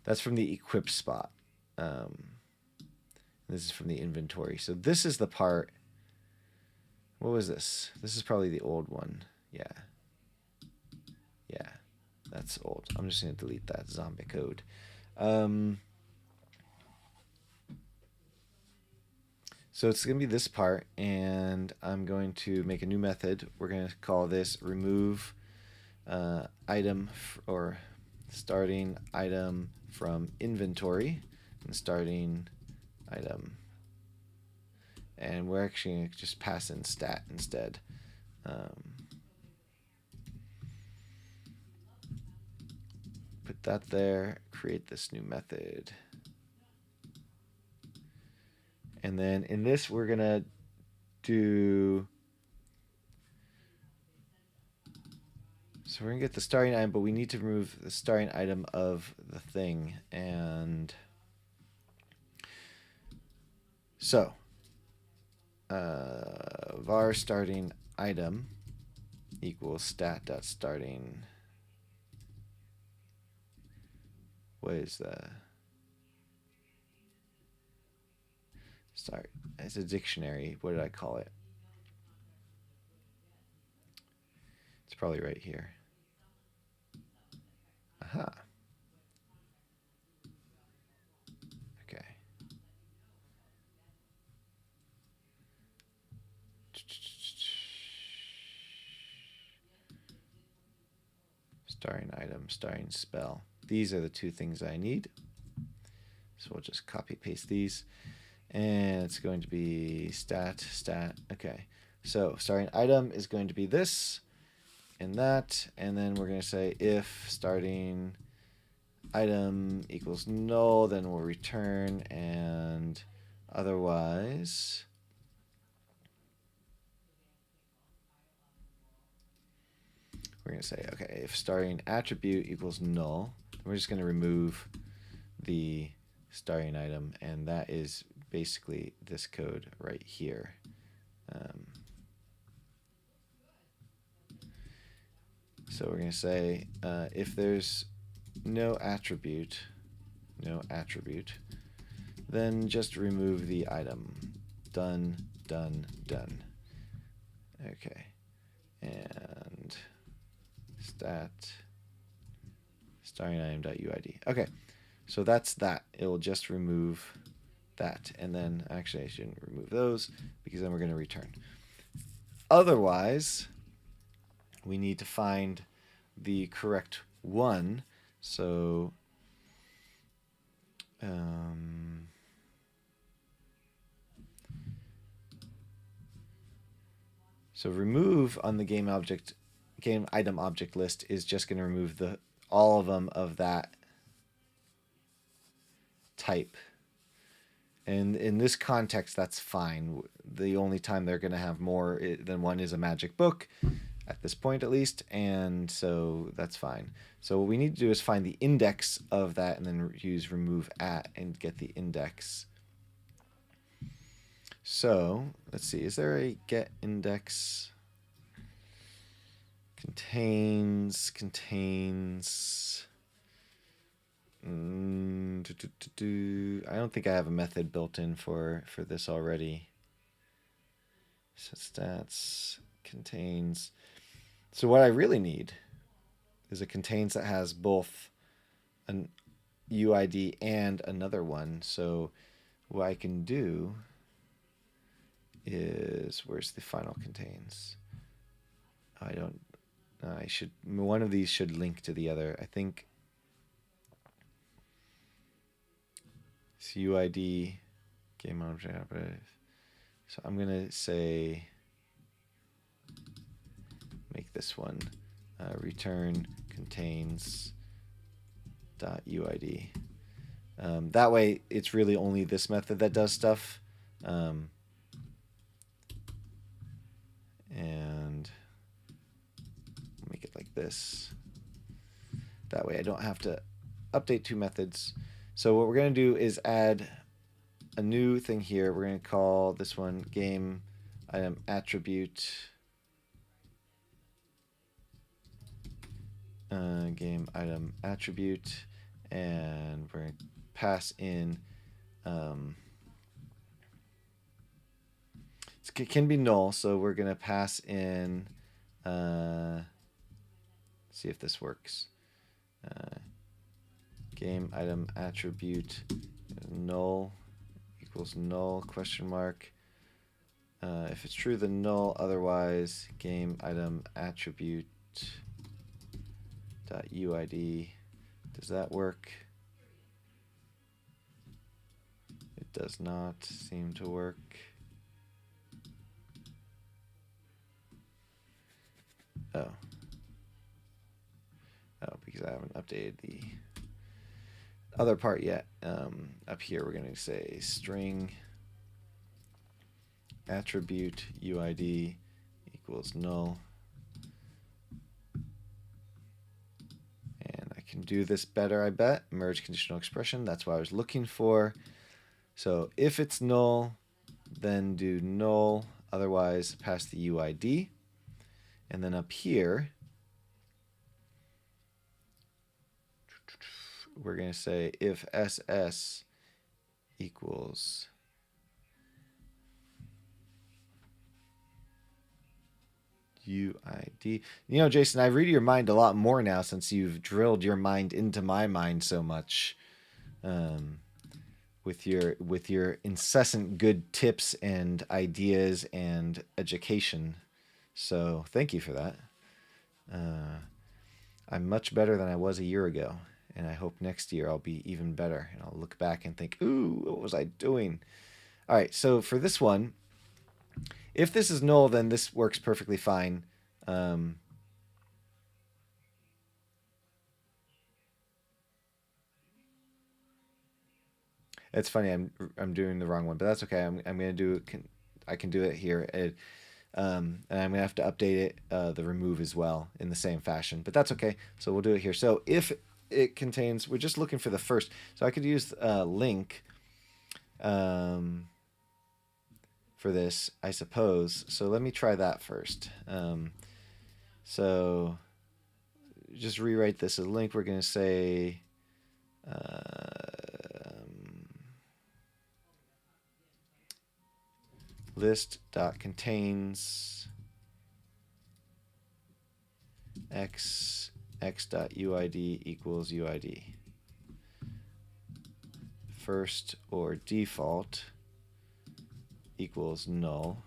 That's from the equip spot. This is from the inventory. So this is the part. What was this? This is probably the old one. Yeah. Yeah, that's old. I'm just going to delete that zombie code. So it's going to be this part, and I'm going to make a new method. We're going to call this remove item or starting item from inventory and starting item. And we're actually going to just pass in stat instead. Put that there, create this new method. And then in this, we're going to do... So we're going to get the starting item, but we need to remove the starting item of the thing. And so var starting item equals stat.starting. What is the start? It's a dictionary. What did I call it? It's probably right here. Aha. Okay. Starting item, starting spell. These are the two things I need. So we'll just copy paste these. And it's going to be stat. Okay. So starting item is going to be this and that. And then we're going to say if starting item equals null, then we'll return, and otherwise we're going to say, okay, if starting attribute equals null, we're just going to remove the starting item, and that is basically this code right here. So we're going to say if there's no attribute, no attribute. Then just remove the item. Done, done, done. Okay. And stat starting item.uid. Okay. So that's that. It will just remove that. And then actually I shouldn't remove those because then we're going to return. Otherwise, we need to find the correct one. So so remove on the game item object list is just going to remove all of them of that type. And in this context, that's fine. The only time they're going to have more than one is a magic book, at this point at least, and so that's fine. So what we need to do is find the index of that and then use remove at and get the index. So let's see, is there a get index contains I don't think I have a method built in for this already. So stats contains. So what I really need is a contains that has both an UID and another one. So what I can do is, where's the final contains? One of these should link to the other. I think it's UID game object operative. So I'm gonna say make this one return contains .uid. That way it's really only this method that does stuff. And make it like this. That way I don't have to update two methods. So what we're going to do is add a new thing here. We're going to call this one game item attribute. Game item attribute, and we're going to pass in. It can be null, so we're going to pass in. See if this works. Game item attribute null equals null question mark. If it's true, then null. Otherwise, game item attribute .uid. Does that work? It does not seem to work. Oh, because I haven't updated the other part yet. Up here we're going to say string attribute UID equals null. And I can do this better, I bet. Merge conditional expression. That's what I was looking for. So if it's null, then do null. Otherwise, pass the UID. And then up here, we're going to say if SS equals UID. You know, Jason, I read your mind a lot more now since you've drilled your mind into my mind so much. With your incessant good tips and ideas and education. So thank you for that. I'm much better than I was a year ago, and I hope next year I'll be even better, and I'll look back and think, ooh, what was I doing? All right, so for this one, if this is null, then this works perfectly fine. It's funny, I'm doing the wrong one, but that's okay. I'm gonna do I can do it here. And I'm gonna have to update it, the remove as well in the same fashion, but that's okay. So we'll do it here. So if it contains, we're just looking for the first. So I could use link for this, I suppose. So let me try that first. So just rewrite this as link. We're gonna say list.contains x.uid equals uid. First or default equals null.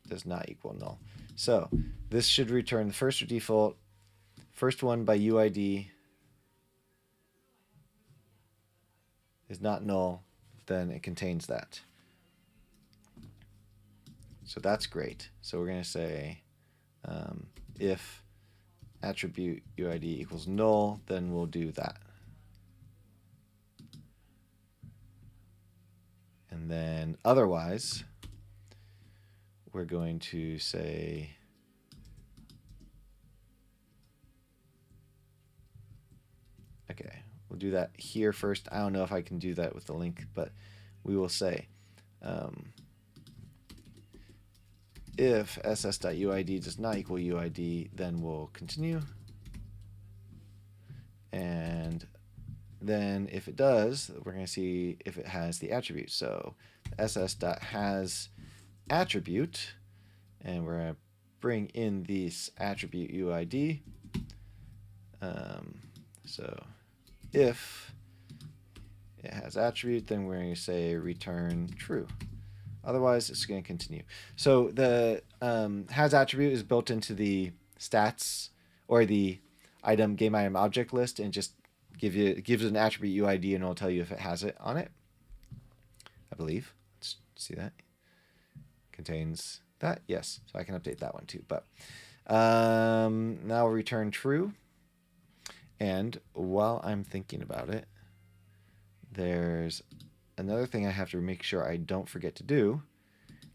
Does not equal null. So this should return the first or default, first one by UID is not null, then it contains that. So that's great. So we're going to say if attribute UID equals null, then we'll do that. And then otherwise, we're going to say okay, we'll do that here first. I don't know if I can do that with the link, but we will say if ss.uid does not equal uid, then we'll continue. And then if it does, we're going to see if it has the attribute. So ss.has attribute, and we're going to bring in this attribute uid. So if it has attribute, then we're going to say return true. Otherwise, it's going to continue. So the has attribute is built into the stats or the game item object list, and just gives it an attribute UID, and it'll tell you if it has it on it. I believe. Let's see that. Contains that. Yes. So I can update that one too. But now we'll return true. And while I'm thinking about it, there's another thing I have to make sure I don't forget to do,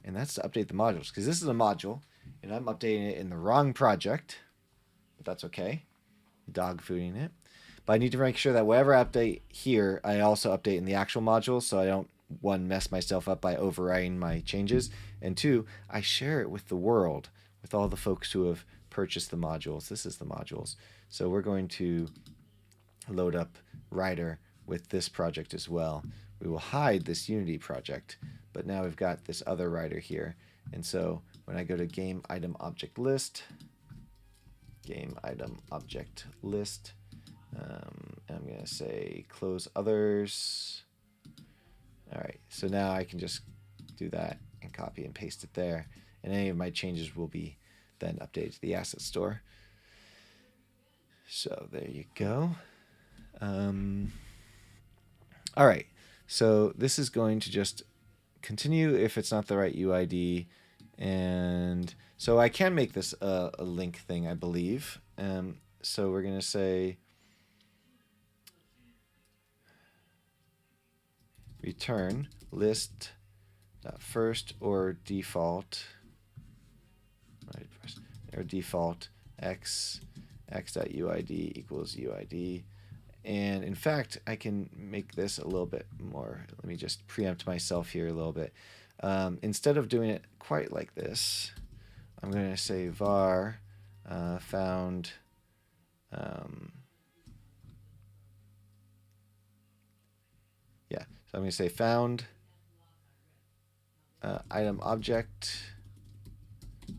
and that's to update the modules, because this is a module and I'm updating it in the wrong project, but that's okay. Dog fooding it. But I need to make sure that whatever I update here, I also update in the actual module, so I don't, one, mess myself up by overwriting my changes, and two, I share it with the world, with all the folks who have purchased the modules. This is the modules. So we're going to load up Rider with this project as well. We will hide this Unity project, but now we've got this other Rider here. And so when I go to game item object list, I'm going to say close others. All right, so now I can just do that and copy and paste it there, and any of my changes will be then updated to the asset store. So there you go. All right, so this is going to just continue if it's not the right UID, and so I can make this a link thing, I believe. So we're going to say return list first or default x.uid equals uid. And in fact, I can make this a little bit more. Let me just preempt myself here a little bit. Instead of doing it quite like this, I'm going to say var found so I'm going to say found item object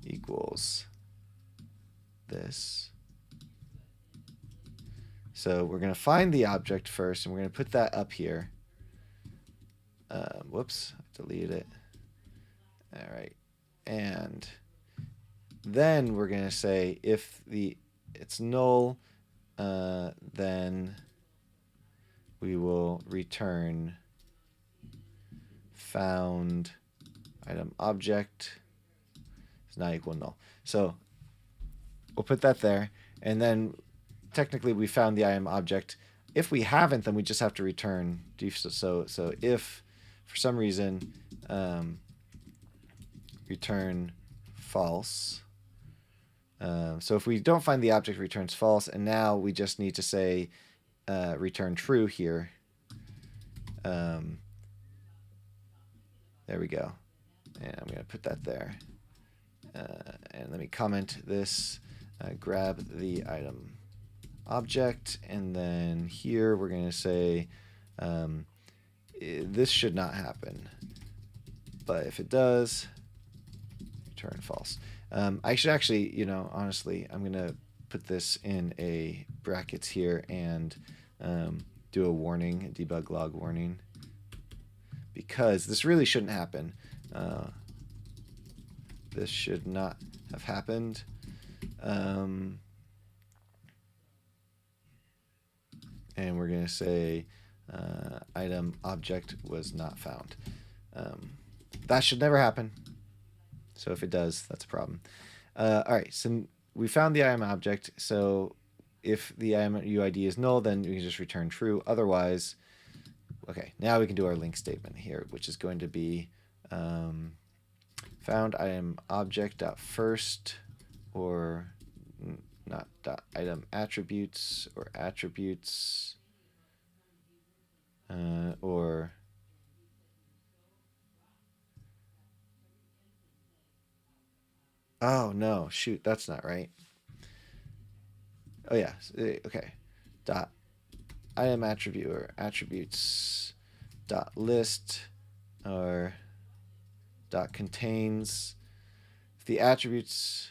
equals this. So we're going to find the object first, and we're going to put that up here. Whoops, I deleted it. All right. And then we're going to say if it's null, then we will return found item object is not equal null. So we'll put that there, and then technically we found the item object. If we haven't, then we just have to return. So if for some reason return false. So if we don't find the object, returns false, and now we just need to say return true here. There we go. And I'm going to put that there. And let me comment this. Grab the item object, and then here we're going to say This should not happen. But if it does, return false. I should actually, honestly, I'm going to put this in a brackets here and do a warning, a debug log warning, because this really shouldn't happen. This should not have happened. And we're going to say item object was not found. That should never happen. So if it does, that's a problem. All right, so we found the item object. So if the item UID is null, then we can just return true. Otherwise, okay, now we can do our link statement here, which is going to be found item object dot first, or not dot item attributes, or attributes, or oh no, shoot, that's not right. Oh yeah, okay. Dot item attribute, or attributes dot list, or dot contains. If the attributes,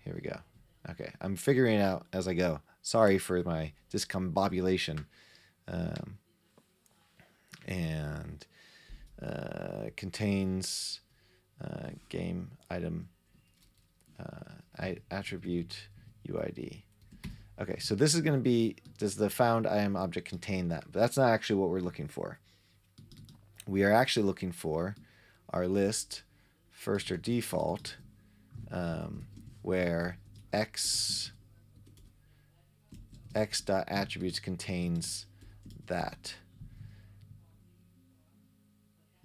here we go. Okay, I'm figuring it out as I go. Sorry for my discombobulation. And contains game item attribute UID. Okay, so this is going to be, does the found item object contain that? But that's not actually what we're looking for. We are actually looking for our list first or default, where x dot attributes contains that.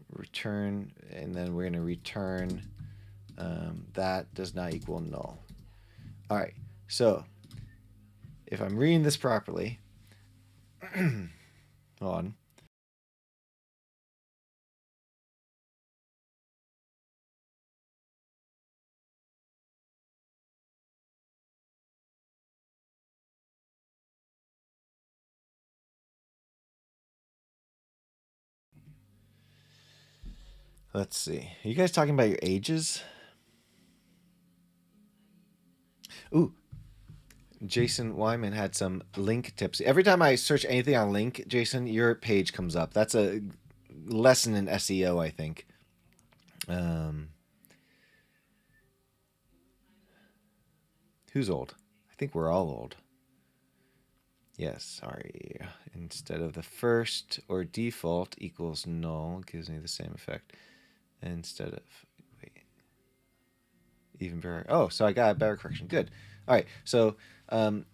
Return, and then we're going to return that does not equal null. All right, so if I'm reading this properly, hold on. Let's see. Are you guys talking about your ages? Ooh, Jason Wyman had some link tips. Every time I search anything on link, Jason, your page comes up. That's a lesson in SEO, I think. Who's old? I think we're all old. Yes, sorry. Instead of the first or default equals null, gives me the same effect. Instead of, wait, even better. Oh, so I got a better correction. Good. All right. So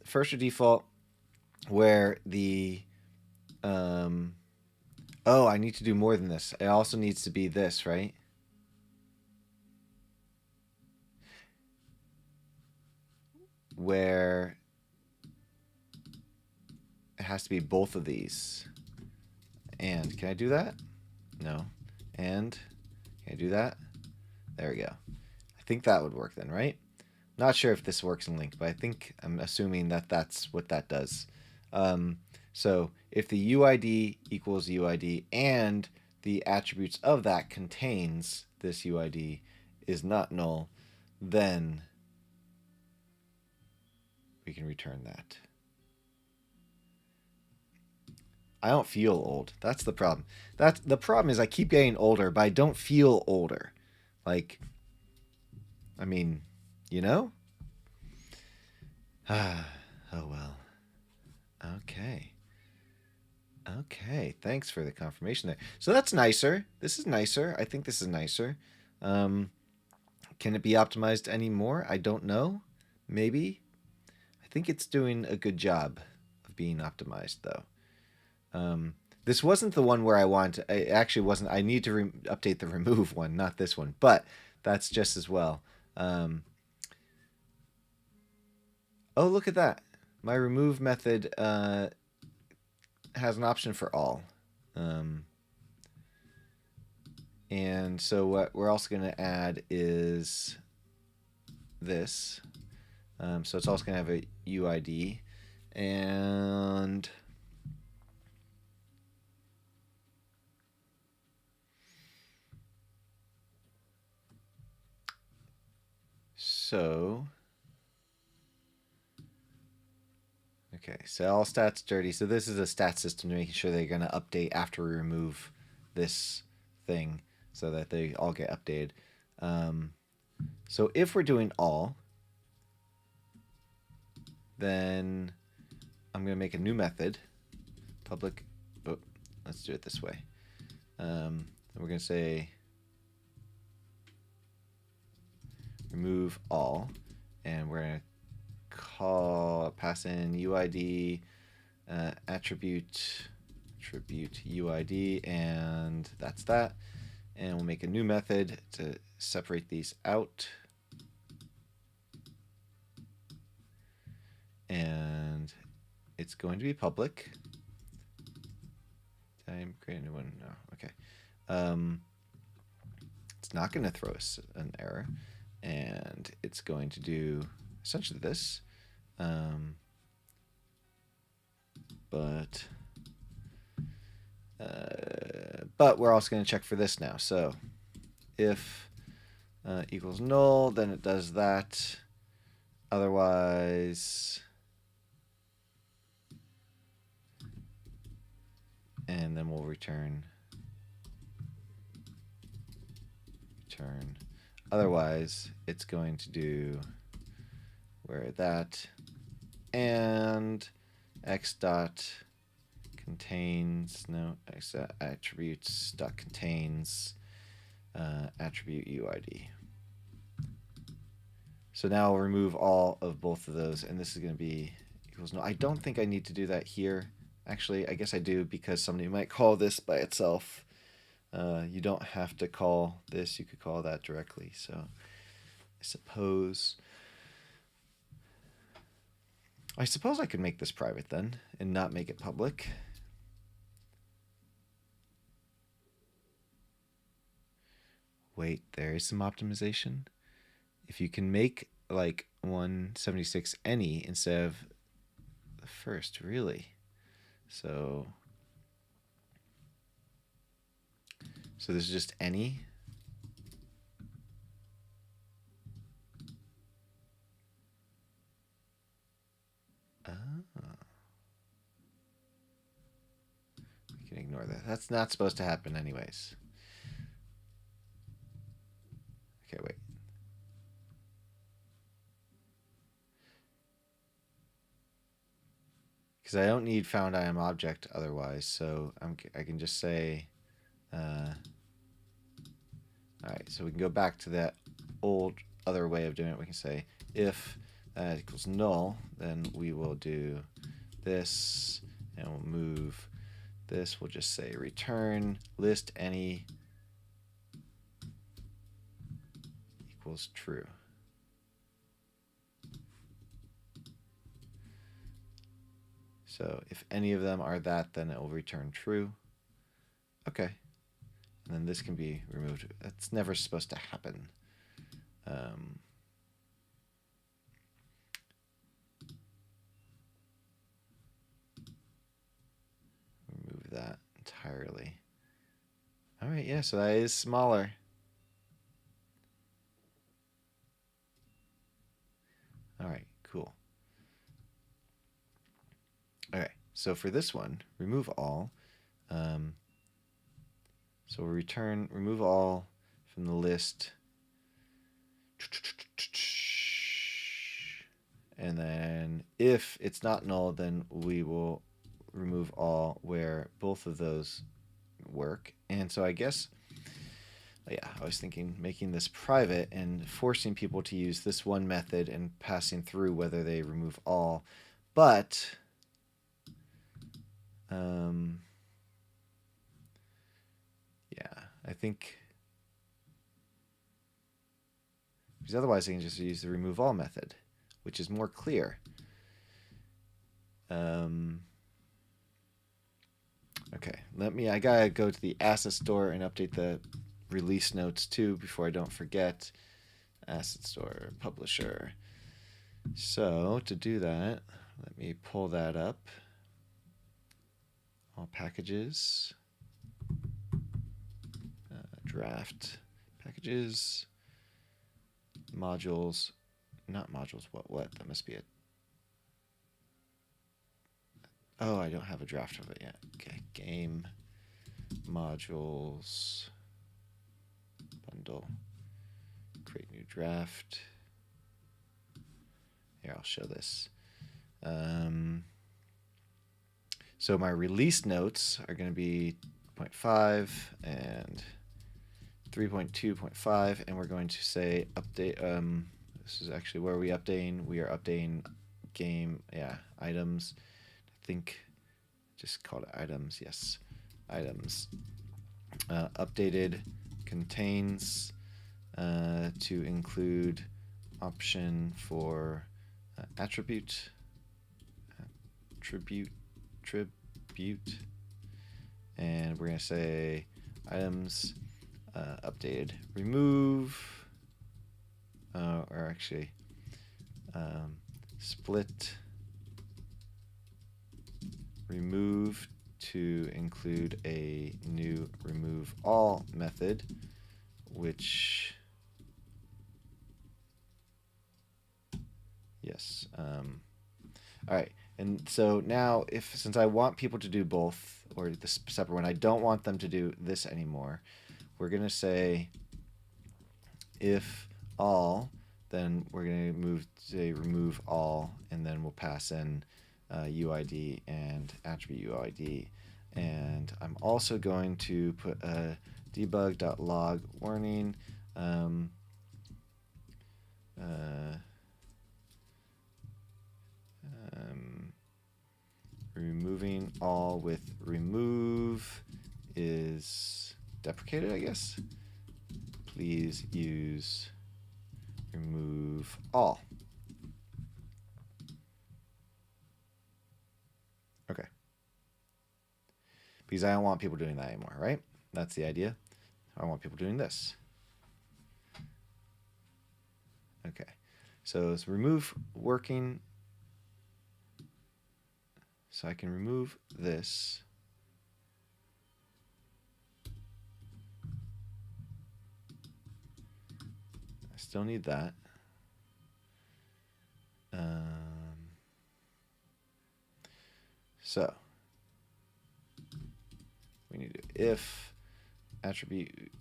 first or default, where the oh, I need to do more than this. It also needs to be this, right? Where it has to be both of these. And can I do that? No. And can I do that? There we go. I think that would work then, right? Not sure if this works in link, but I'm assuming that that's what that does. So if the UID equals UID and the attributes of that contains this UID is not null, then we can return that. I don't feel old. That's the problem. The problem is I keep getting older, but I don't feel older. Like, I mean, you know? Oh well. Okay. Okay. Thanks for the confirmation there. So that's nicer. This is nicer. I think this is nicer. Can it be optimized anymore? I don't know. Maybe. I think it's doing a good job of being optimized, though. This wasn't the one where I wanted to, it actually wasn't. I need to update the remove one, not this one, but that's just as well. Oh, look at that. My remove method has an option for all. And so what we're also going to add is this. So it's also going to have a UID. And So, okay, so all stats dirty. So this is a stat system to making sure they're going to update after we remove this thing so that they all get updated. So if we're doing all, then I'm going to make a new method, public. Oh, let's do it this way. Then we're going to say remove all, and we're going to pass in UID attribute UID, and that's that. And we'll make a new method to separate these out. And it's going to be public. Did I create a new one? No. Okay. It's not going to throw us an error. And it's going to do essentially this. But we're also going to check for this now. So if equals null, then it does that. Otherwise, and then we'll return. Otherwise, it's going to do where that and x dot contains x attributes dot contains attribute UID. So now I'll remove all of both of those, and this is going to be equals no. I don't think I need to do that here. Actually, I guess I do, because somebody might call this by itself. You don't have to call this. You could call that directly. So I suppose I could make this private then and not make it public. Wait, there is some optimization. If you can make like 176 any instead of the first, really. So this is just any. We can ignore that. That's not supposed to happen anyways. Okay, wait. Because I don't need found IM object otherwise, so I can just say, all right, so we can go back to that old other way of doing it. We can say if that equals null, then we will do this, and we'll move this. We'll just say return list any equals true. So if any of them are that, then it will return true. Okay. And then this can be removed. That's never supposed to happen. Remove that entirely. All right, yeah, so that is smaller. All right, cool. Okay, so for this one, remove all. So we'll remove all from the list. And then if it's not null, then we will remove all where both of those work. And so I guess, yeah, I was thinking making this private and forcing people to use this one method and passing through whether they remove all. But yeah, I think, because otherwise I can just use the remove all method, which is more clear. Okay, I gotta go to the asset store and update the release notes too before I don't forget. Asset store, publisher. So to do that, let me pull that up. All packages, draft packages, modules, not modules. What? That must be it. Oh, I don't have a draft of it yet. Okay, game modules bundle. Create new draft. Here, I'll show this. So my release notes are going to be 0.5 and 3.2.5, and we're going to say update. This is actually where we updating. We are updating game, items. I think just called it items. Yes, items. Updated contains to include option for attribute, and we're going to say items updated. Remove, or actually split remove to include a new remove all method, which yes. All right. And so now, since I want people to do both, or the separate one, I don't want them to do this anymore. We're going to say if all, then we're going to remove all, and then we'll pass in UID and attribute UID. And I'm also going to put a debug.log warning. Removing all with remove is deprecated, I guess. Please use remove all. Okay. Because I don't want people doing that anymore, right? That's the idea. I want people doing this. Okay. So it's remove working. So I can remove this. I still need that. So we need to, if attribute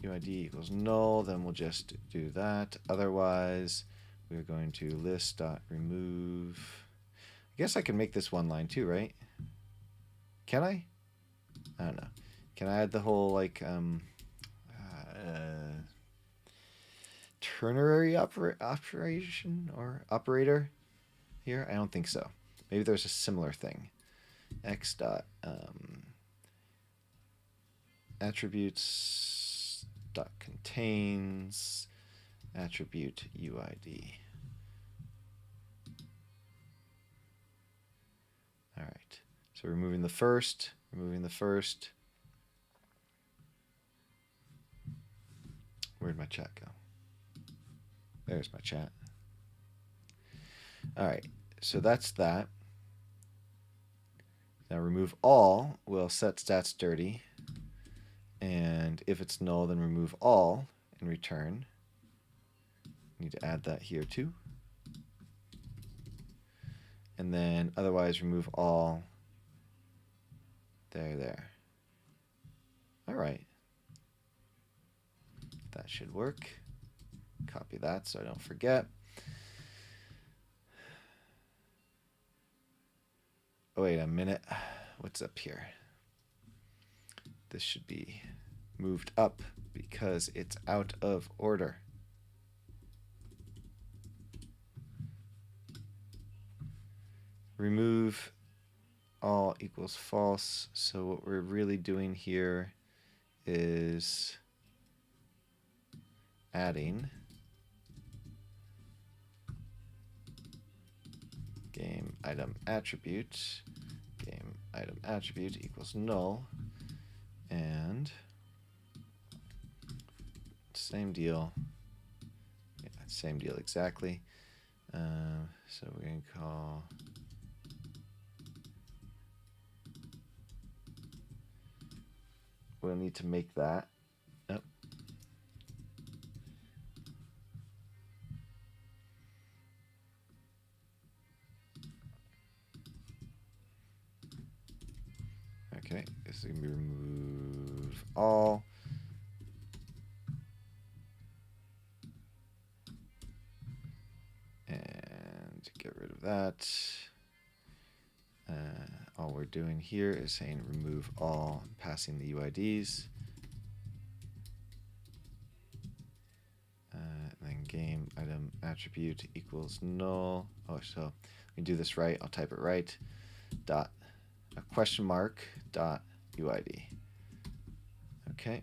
UID equals null, then we'll just do that. Otherwise, we're going to list.remove. I guess I can make this one line too, right? Can I? I don't know. Can I add the whole like ternary operation or operator here? I don't think so. Maybe there's a similar thing. X dot attributes dot contains attribute UID. All right. So removing the first. Where'd my chat go? There's my chat. All right. So that's that. Now remove all. We'll set stats dirty. And if it's null, then remove all and return. Need to add that here too. And then otherwise remove all. There. All right. That should work. Copy that so I don't forget. Oh, wait a minute. What's up here? This should be moved up because it's out of order. Remove all equals false. So what we're really doing here is adding game item attribute equals null, and same deal. Yeah, same deal exactly. So we're going to call we'll need to make that. So we remove all. And get rid of that. All we're doing here is saying remove all, passing the UIDs. And then game item attribute equals null. Oh, so we do this right. I'll type it right. Dot a question mark dot UID. Okay.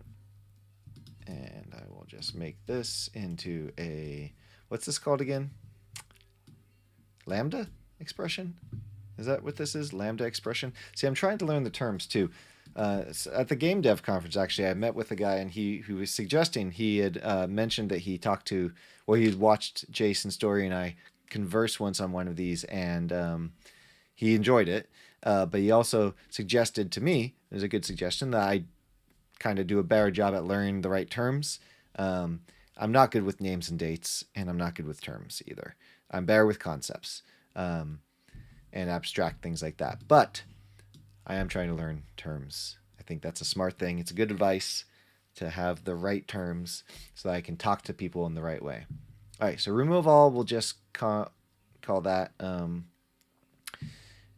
And I will just make this into a, what's this called again? Lambda expression? Is that what this is? Lambda expression? See, I'm trying to learn the terms too. At the game dev conference, actually, I met with a guy, and he was suggesting, he had mentioned that he talked to, well, he had watched Jason Storey and I converse once on one of these, and he enjoyed it. But he also suggested to me, it was a good suggestion, that I kind of do a better job at learning the right terms. I'm not good with names and dates, and I'm not good with terms either. I'm better with concepts and abstract things like that. But I am trying to learn terms. I think that's a smart thing. It's a good advice to have the right terms so that I can talk to people in the right way. All right, so remove all, we'll just call that.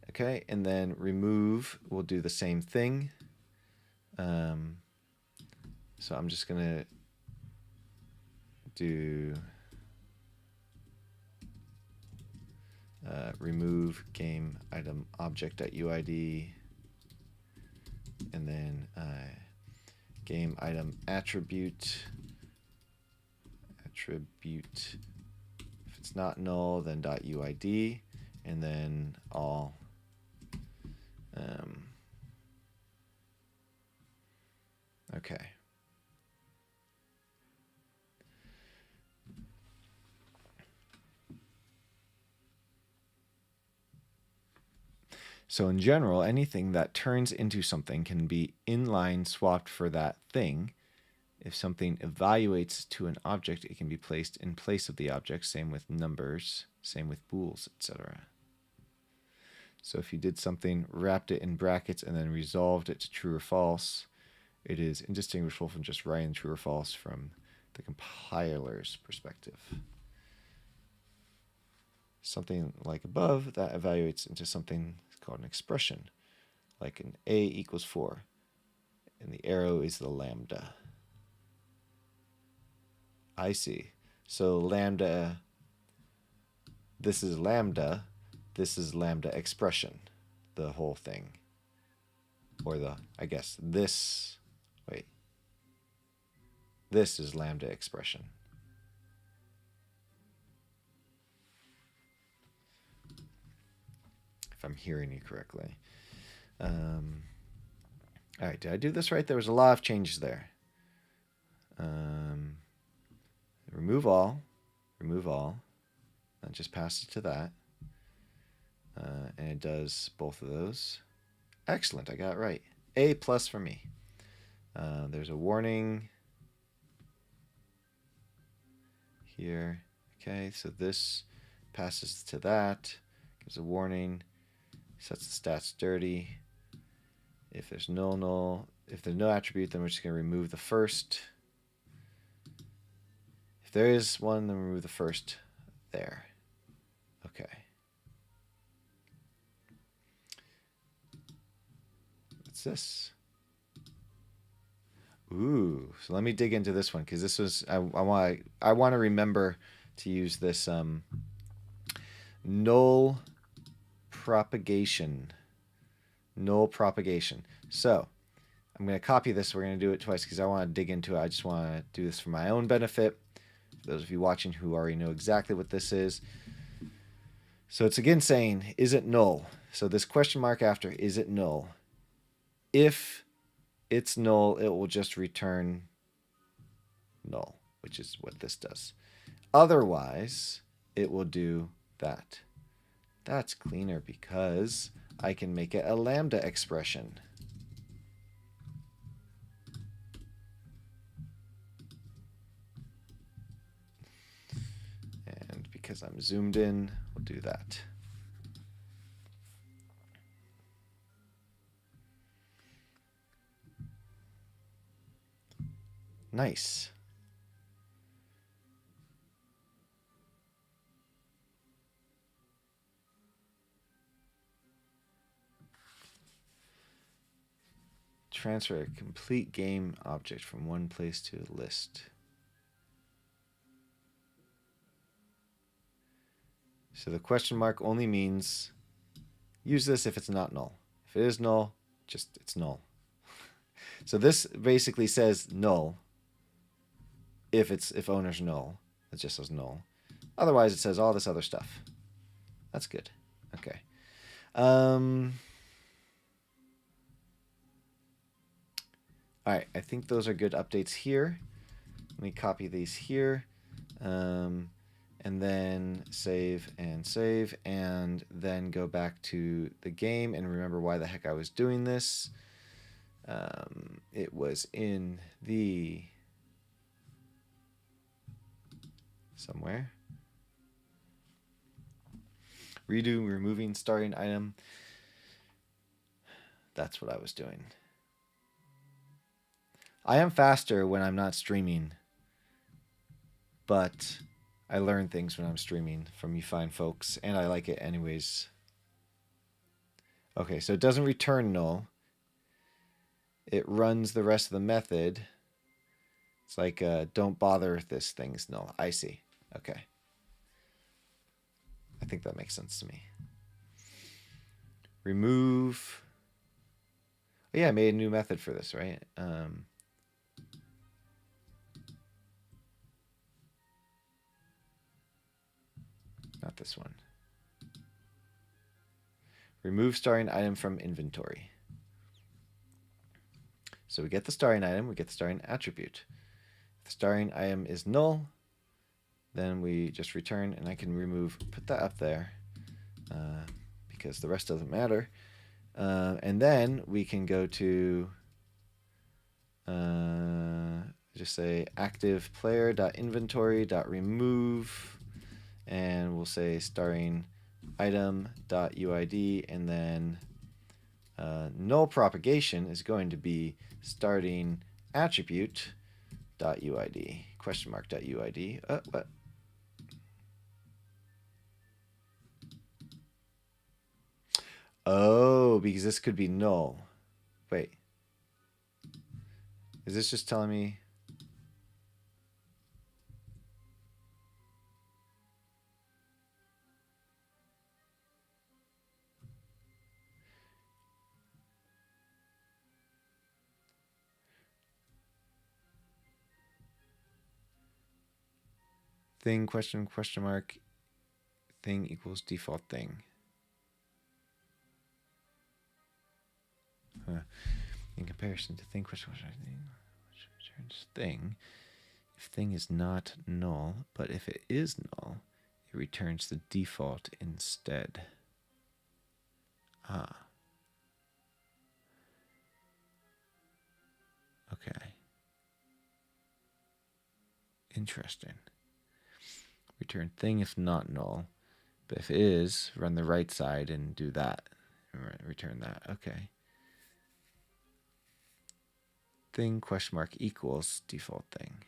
Okay, and then remove, we'll do the same thing. So I'm just going to do remove game item object.uid, and then game item attribute. If it's not null, then .uid, and then all. Okay. So in general, anything that turns into something can be inline swapped for that thing. If something evaluates to an object, it can be placed in place of the object. Same with numbers, same with bools, etc. So if you did something, wrapped it in brackets, and then resolved it to true or false, it is indistinguishable from just writing true or false from the compiler's perspective. Something like above, that evaluates into something called an expression, like an a equals 4, and the arrow is the lambda. I see. So lambda, this is lambda expression, the whole thing. Or the, I guess, this, wait. This is lambda expression. If I'm hearing you correctly. All right, did I do this right? There was a lot of changes there. Remove all, and just pass it to that. And it does both of those. Excellent, I got it right. A+ for me. There's a warning here. Okay, so this passes to that, gives a warning, sets the stats dirty. If there's no attribute, then we're just going to remove the first. If there is one, then remove the first there. Okay. What's this? Ooh, so let me dig into this one, because this was, I want to remember to use this null propagation. So I'm going to copy this. We're going to do it twice because I want to dig into it. I just want to do this for my own benefit. For those of you watching who already know exactly what this is. So it's again saying, is it null? So this question mark after, is it null? If it's null, it will just return null, which is what this does. Otherwise, it will do that. That's cleaner because I can make it a lambda expression. And because I'm zoomed in, we'll do that. Nice. Transfer a complete game object from one place to a list. So the question mark only means use this if it's not null. If it is null, just it's null. So this basically says null if owner's null. It just says null. Otherwise, it says all this other stuff. That's good. Okay. All right, I think those are good updates here. Let me copy these here. And then save, and then go back to the game and remember why the heck I was doing this. It was in the... somewhere. Redo, removing starting item. That's what I was doing. I am faster when I'm not streaming, but I learn things when I'm streaming from you fine folks, and I like it anyways. Okay, so it doesn't return null. It runs the rest of the method. It's like, don't bother if this thing's null. I see. Okay. I think that makes sense to me. Remove. Oh, yeah, I made a new method for this, right? Not this one. Remove starting item from inventory. So we get the starting item, we get the starting attribute. If the starting item is null, then we just return, and I can remove, put that up there, because the rest doesn't matter. And then we can go to just say active player.inventory.remove, and we'll say starting item.uid, and then null propagation is going to be starting attribute.uid, question mark.uid. What? Oh, because this could be null. Wait. Is this just telling me? Thing, question mark, thing equals default thing. In comparison to thing, question mark, which returns thing. If thing is not null, but if it is null, it returns the default instead. Ah. Okay. Interesting. Return thing if not null, but if it is, run the right side and do that. Return that. Okay. Thing question mark equals default thing.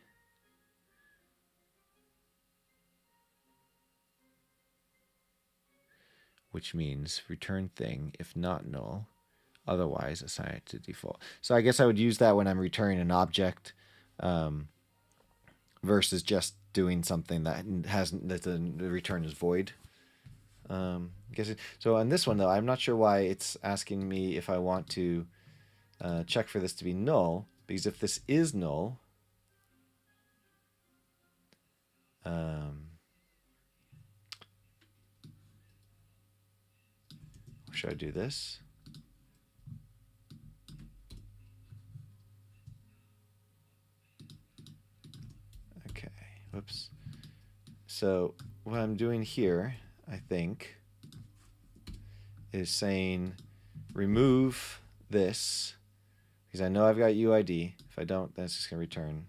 Which means return thing if not null, otherwise assign it to default. So I guess I would use that when I'm returning an object, versus just doing something that hasn't, that the return is void. So on this one though, I'm not sure why it's asking me if I want to check for this to be null, because if this is null, should I do this? Okay, whoops. So what I'm doing here, I think, is saying remove this, because I know I've got UID. If I don't, then it's just going to return.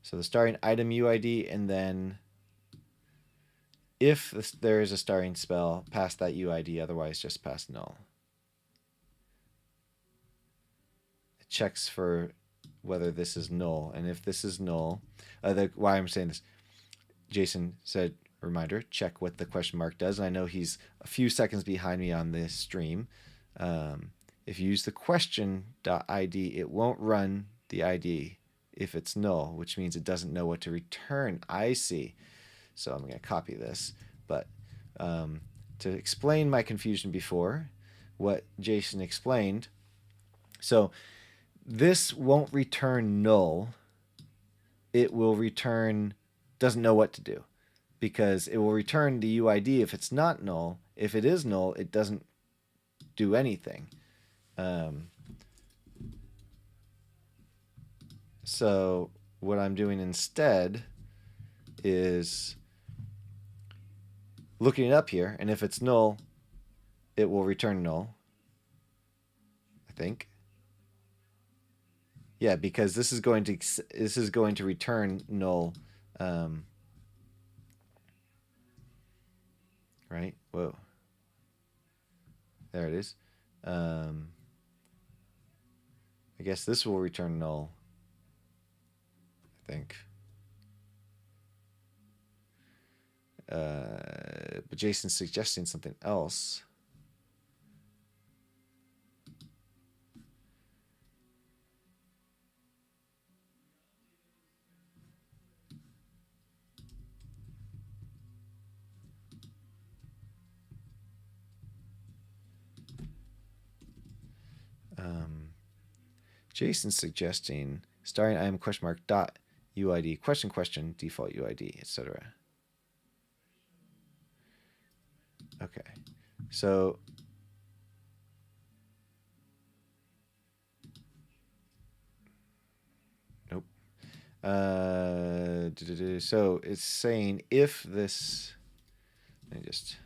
So the starting item UID, and then if there is a starting spell, pass that UID, otherwise just pass null. It checks for whether this is null. And if this is null, why I'm saying this, Jason said, reminder, check what the question mark does. And I know he's a few seconds behind me on this stream. If you use the question.id, it won't run the ID if it's null, which means it doesn't know what to return. I see. So I'm going to copy this. But to explain my confusion before, what Jason explained, so this won't return null. It will return doesn't know what to do, because it will return the UID if it's not null. If it is null, it doesn't do anything. So what I'm doing instead is looking it up here, and if it's null, it will return null, I think. Yeah, because this is going to return null. Right? Whoa. There it is. I guess this will return null, I think. But Jason's suggesting something else. Jason's suggesting starting IM question mark dot UID question default UID, etc. Okay, so nope. So it's saying if this. Let me just.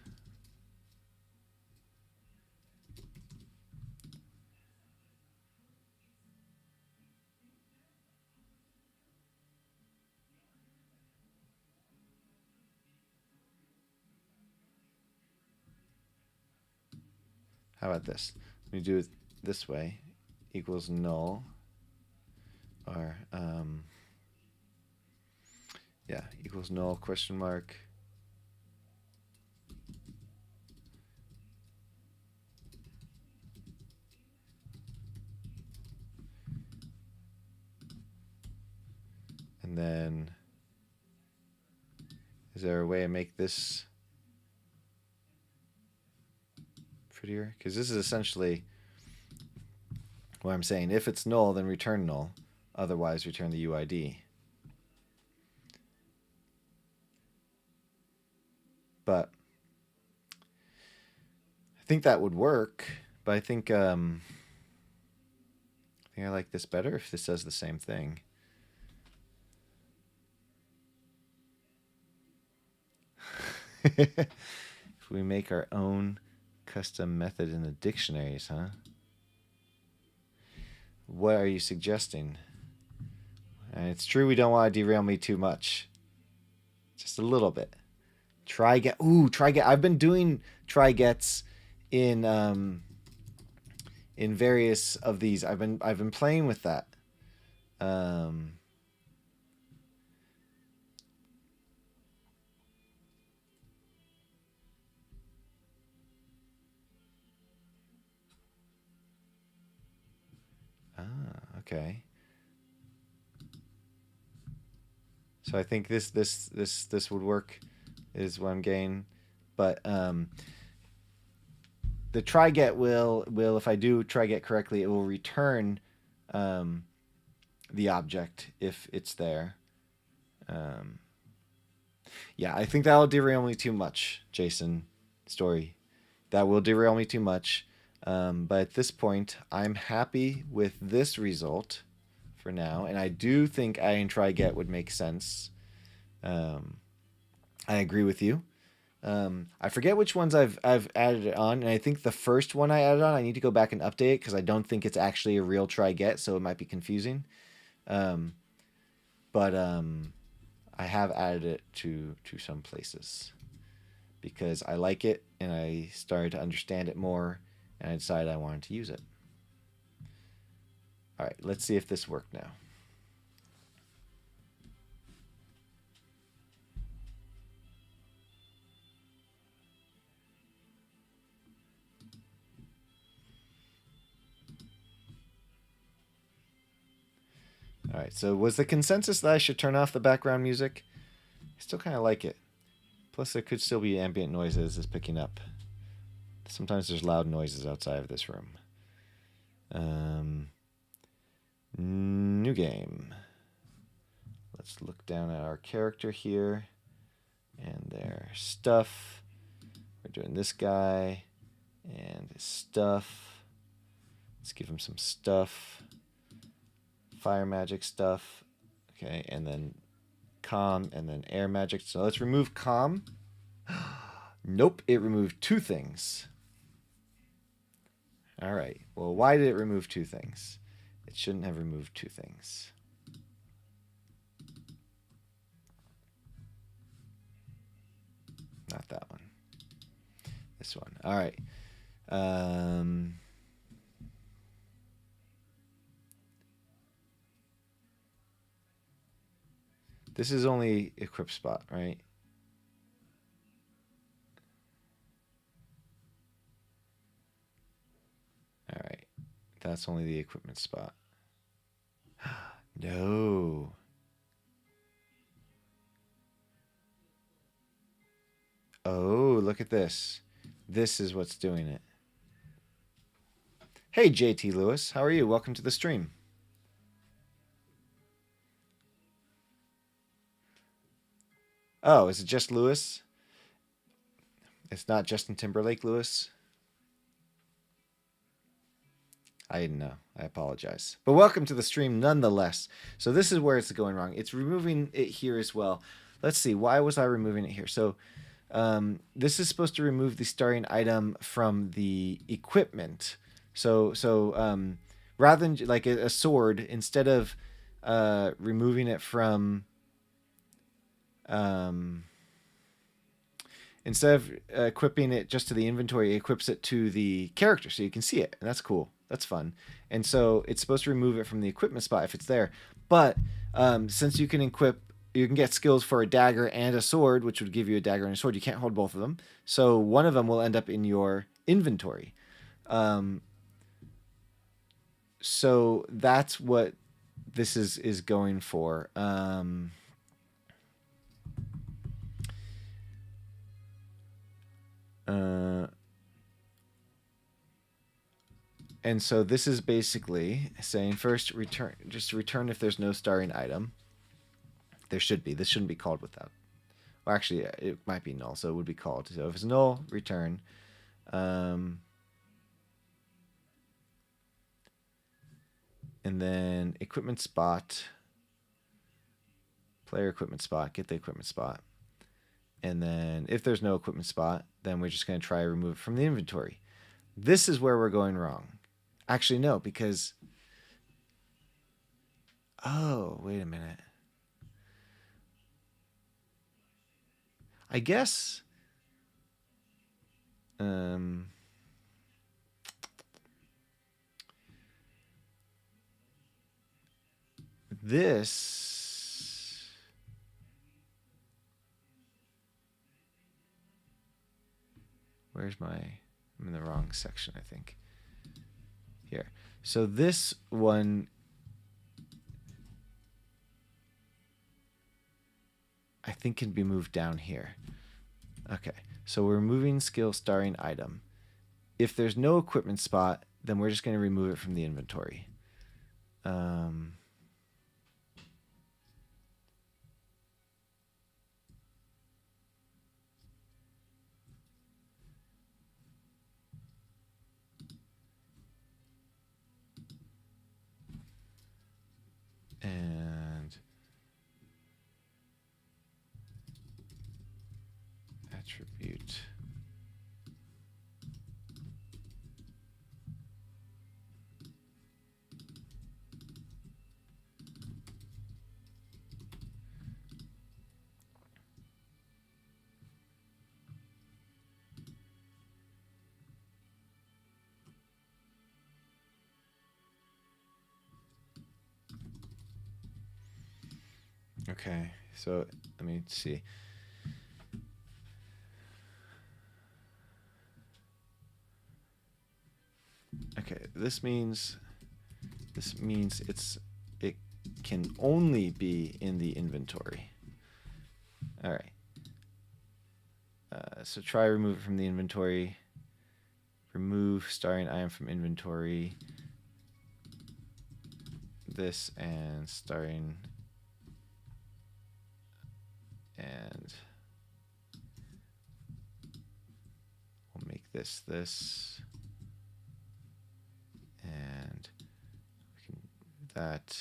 How about this? Let me do it this way. Equals null. Or, yeah, equals null question mark. And then, is there a way to make this prettier? Because this is essentially what I'm saying. If it's null, then return null. Otherwise, return the UID. But I think that would work. But I think I like this better if this does the same thing. If we make our own custom method in the dictionaries, huh? What are you suggesting? And it's true we don't want to derail me too much. Just a little bit. Try get. Ooh, try get. I've been doing try gets in various of these. I've been playing with that. Okay. So I think this would work, is what I'm getting, but the try get will if I do try get correctly, it will return the object if it's there. Yeah, I think that'll derail me too much, Jason Storey. That will derail me too much. But at this point, I'm happy with this result for now, and I do think adding try get would make sense. I agree with you. I forget which ones I've added it on, and I think the first one I added on, I need to go back and update it because I don't think it's actually a real try get, so it might be confusing. But I have added it to some places because I like it and I started to understand it more, and I decided I wanted to use it. All right, let's see if this worked now. All right, so was the consensus that I should turn off the background music? I still kind of like it. Plus, there could still be ambient noises it's picking up. Sometimes there's loud noises outside of this room. New game. Let's look down at our character here and their stuff. We're doing this guy and his stuff. Let's give him some stuff. Fire magic stuff. Okay, and then calm and then air magic. So let's remove calm. Nope, it removed 2 things. All right. Well, why did it remove 2 things? It shouldn't have removed 2 things. Not that one. This one. All right. This is only equip spot, right? All right. That's only the equipment spot. No. Oh, look at this. This is what's doing it. Hey, JT Lewis. How are you? Welcome to the stream. Oh, is it just Lewis? It's not Justin Timberlake Lewis? I didn't know. I apologize. But welcome to the stream nonetheless. So this is where it's going wrong. It's removing it here as well. Let's see. Why was I removing it here? So this is supposed to remove the starring item from the equipment. So rather than like a sword, instead of removing it from... instead of equipping it just to the inventory, it equips it to the character so you can see it. And that's cool. That's fun. And so it's supposed to remove it from the equipment spot if it's there. But since you can get skills for a dagger and a sword, which would give you a dagger and a sword, you can't hold both of them. So one of them will end up in your inventory. So that's what this is going for. And so this is basically saying first return if there's no starring item. There should be. This shouldn't be called without. Well, actually, it might be null, so it would be called. So if it's null, return. And then equipment spot. Player equipment spot. Get the equipment spot. And then if there's no equipment spot, then we're just going to try to remove it from the inventory. This is where we're going wrong. Actually, no, because... Oh, wait a minute. I guess... This... Where's my... I'm in the wrong section, I think. Here. So this one... I think can be moved down here. Okay. So we're removing skill starring item. If there's no equipment spot, then we're just going to remove it from the inventory. And attribute. Okay, so let me see. Okay, this means it can only be in the inventory. All right. So try remove it from the inventory. Remove starting item from inventory. This and starting and we'll make this and we can do that.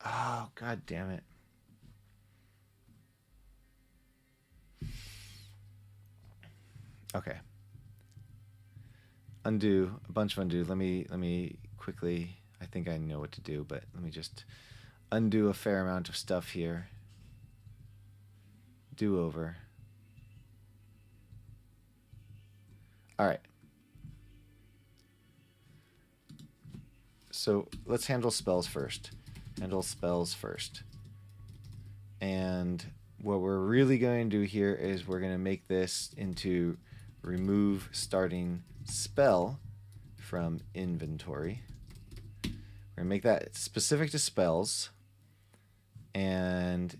Oh, god damn it. Okay. Undo, a bunch of undo. Let me quickly, I think I know what to do, but let me just undo a fair amount of stuff here. Do over. All right. So let's handle spells first. Handle spells first. And what we're really going to do here is we're going to make this into remove starting spell from inventory. We're going to make that specific to spells. And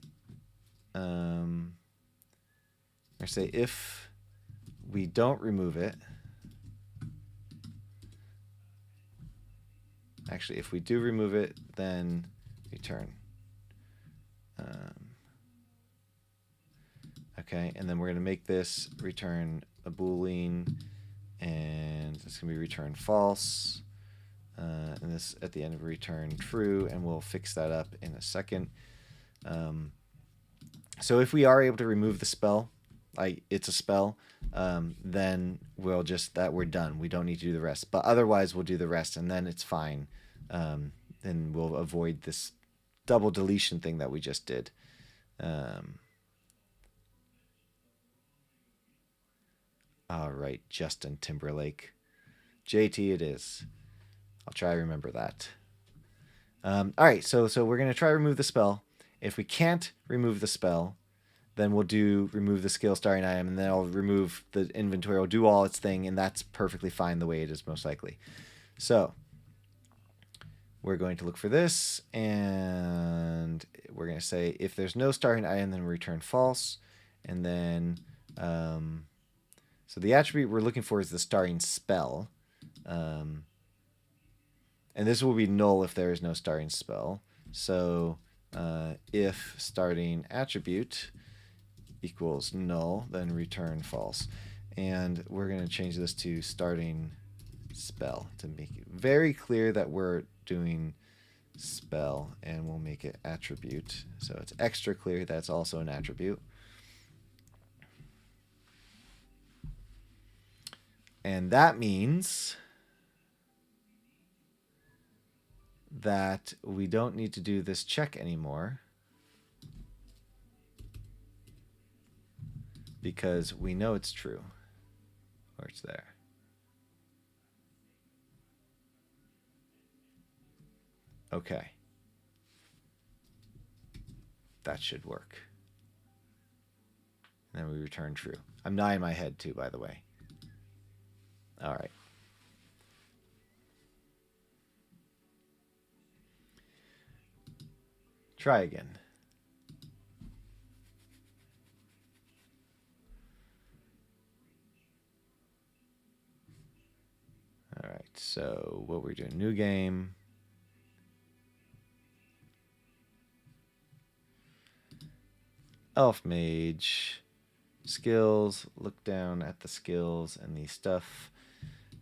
we're going to say if we don't remove it, actually if we do remove it, then return. Okay, and then we're going to make this return a boolean, and it's going to be return false. And this at the end of return true, and we'll fix that up in a second. So if we are able to remove the spell, like it's a spell, then we'll just, that we're done. We don't need to do the rest. But otherwise, we'll do the rest, and then it's fine. Then we'll avoid this double deletion thing that we just did. All right, Justin Timberlake. JT it is. I'll try to remember that. All right, so we're going to try to remove the spell. If we can't remove the spell, then we'll do remove the skill starting item, and then I'll remove the inventory. I'll do all its thing, and that's perfectly fine the way it is most likely. So we're going to look for this, and we're going to say if there's no starting item, then return false. And then, so the attribute we're looking for is the starting spell. And this will be null if there is no starting spell. So if starting attribute equals null, then return false. And we're going to change this to starting spell to make it very clear that we're doing spell, and we'll make it attribute. So it's extra clear that's also an attribute. And that means that we don't need to do this check anymore, because we know it's true, or it's there. Okay. That should work. And then we return true. I'm nodding my head too, by the way. All right. Try again. All right, so what we're doing, new game. Elf Mage. Skills, look down at the skills and the stuff.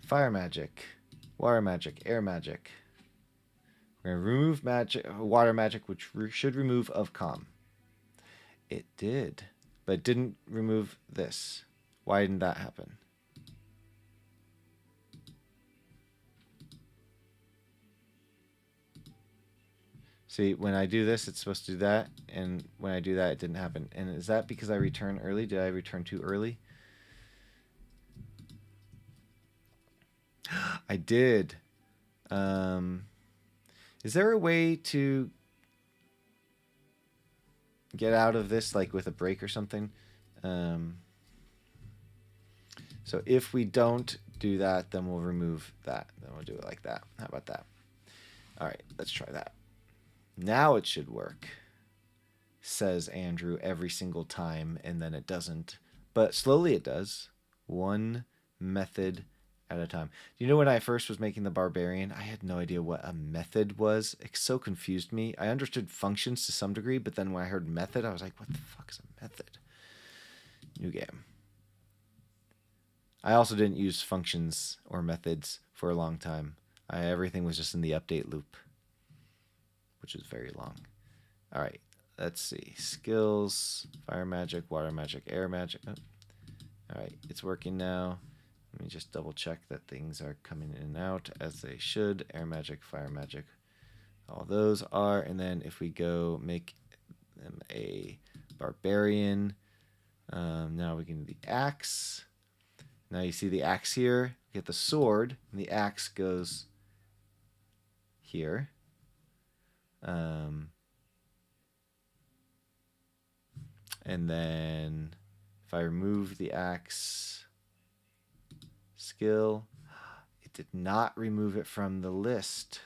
Fire magic, water magic, air magic. We're going to remove magic, water magic, which should remove of calm. It did, but it didn't remove this. Why didn't that happen? See, when I do this, it's supposed to do that, and when I do that, it didn't happen. And is that because I returned early? Did I return too early? I did. Is there a way to get out of this, like with a break or something? So if we don't do that, then we'll remove that. Then we'll do it like that. How about that? All right, let's try that. Now it should work, says Andrew every single time, and then it doesn't. But slowly it does. One method at a time. You know, when I first was making the barbarian, I had no idea what a method was. It so confused me. I understood functions to some degree, but then when I heard method, I was like, what the fuck is a method? New game. I also didn't use functions or methods for a long time. Everything was just in the update loop, which is very long. All right, let's see. Skills, fire magic, water magic, air magic. Oh. All right, it's working now. Let me just double check that things are coming in and out as they should. Air magic, fire magic, all those are. And then if we go make them a barbarian, now we can do the axe. Now you see the axe here. Get the sword, and the axe goes here. And then if I remove the axe skill, it did not remove it from the list.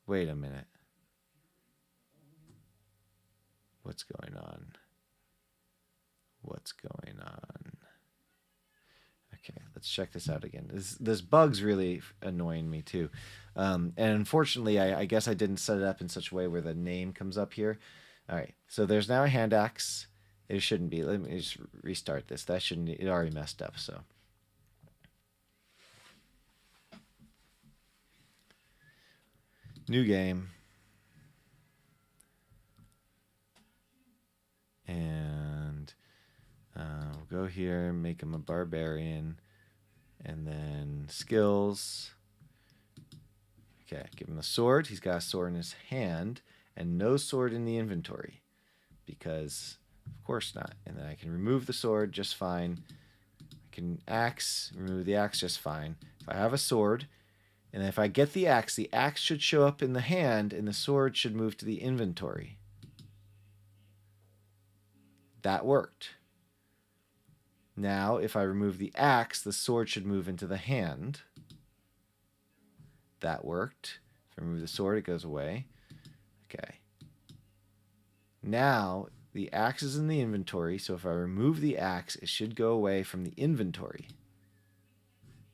Wait a minute. What's going on? What's going on? Okay, let's check this out again. This bug's really annoying me too. And unfortunately, I guess I didn't set it up in such a way where the name comes up here. All right, so there's now a hand axe. It shouldn't be. Let me just restart this. That shouldn't. It already messed up. So new game. And we'll go here, make him a barbarian, and then skills. Okay, give him the sword. He's got a sword in his hand, and no sword in the inventory, because of course not. And then I can remove the sword just fine. I can remove the axe just fine. If I have a sword, and if I get the axe should show up in the hand, and the sword should move to the inventory. That worked. Now, if I remove the axe, the sword should move into the hand. That worked. If I remove the sword, it goes away. Okay. Now, the axe is in the inventory, so if I remove the axe, it should go away from the inventory.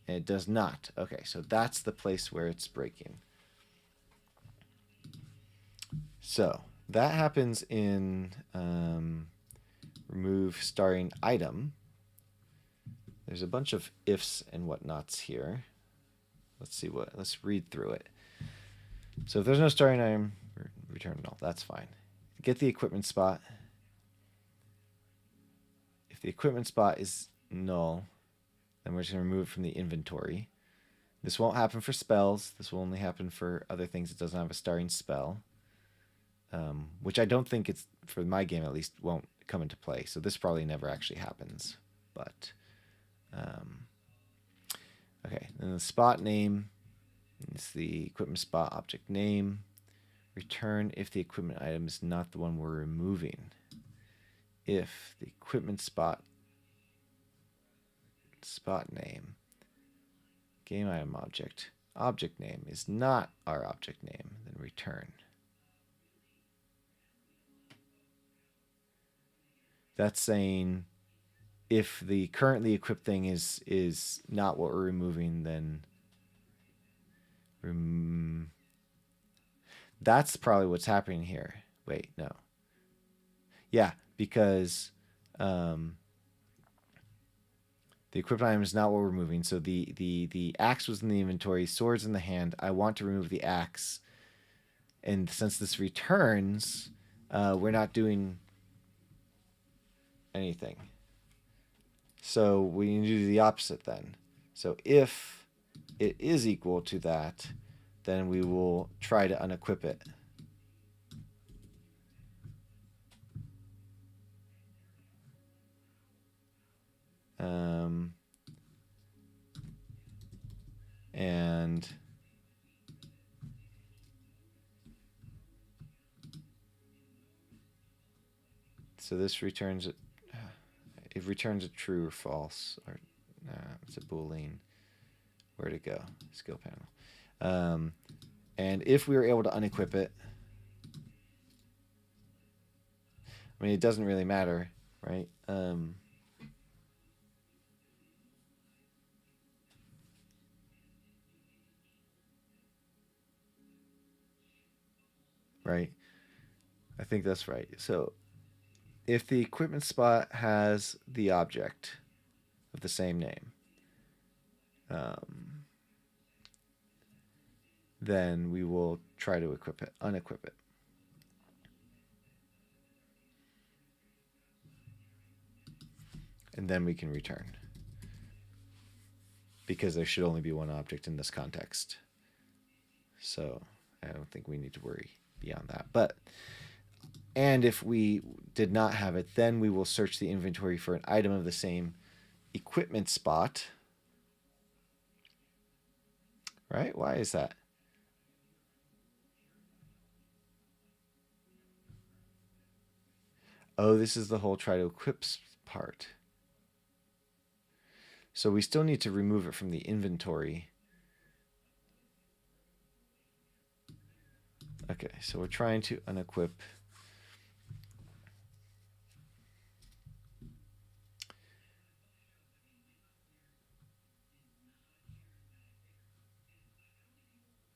And it does not. Okay, so that's the place where it's breaking. So, that happens in remove starring item. There's a bunch of ifs and whatnots here. Let's read through it. So if there's no starting item, return null. That's fine. Get the equipment spot. If the equipment spot is null, then we're just going to remove it from the inventory. This won't happen for spells. This will only happen for other things. It doesn't have a starting spell. Which I don't think it's, for my game at least, won't come into play. So this probably never actually happens. But, okay. Then the spot name is the equipment spot object name. Return if the equipment item is not the one we're removing. If the equipment spot name, game item object name is not our object name, then return. That's saying if the currently equipped thing is not what we're removing, then that's probably what's happening here. Wait, no. Yeah, because the equipped item is not what we're moving. So the axe was in the inventory, sword's in the hand. I want to remove the axe. And since this returns, we're not doing anything. So we need to do the opposite then. So if it is equal to that, then we will try to unequip it. And so this returns it. It returns a true or false, or it's a Boolean. Where'd it go? Skill panel. And if we were able to unequip it, I mean, it doesn't really matter, right? Right? I think that's right. So if the equipment spot has the object of the same name, then we will try to unequip it. And then we can return. Because there should only be one object in this context. So I don't think we need to worry beyond that. And if we did not have it, then we will search the inventory for an item of the same equipment spot. Right? Why is that? Oh, this is the whole try to equip part. So we still need to remove it from the inventory. Okay, so we're trying to unequip.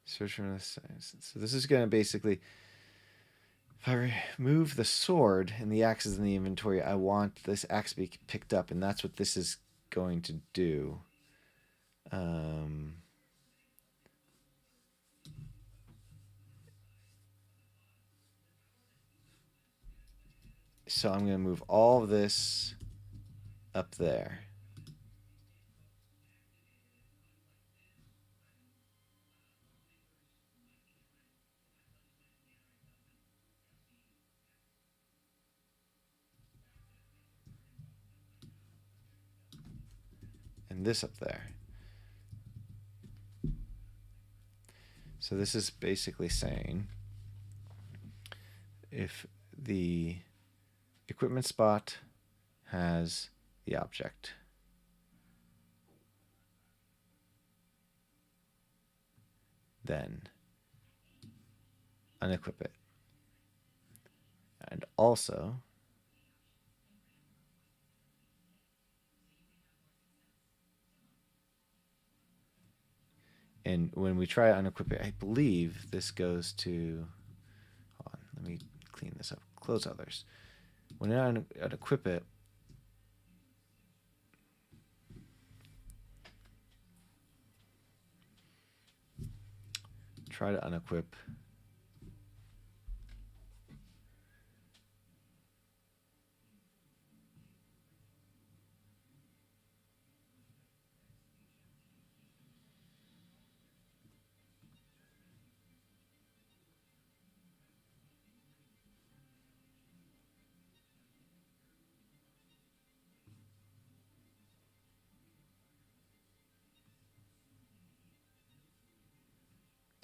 Search from this. So this is going to basically, if I remove the sword and the axe is in the inventory, I want this axe to be picked up, and that's what this is going to do. So I'm going to move all of this up there. And this up there. So this is basically saying if the equipment spot has the object, then unequip it. And also, and when we try to unequip it, I believe this goes to, hold on, let me clean this up, close others. When I unequip it, try to unequip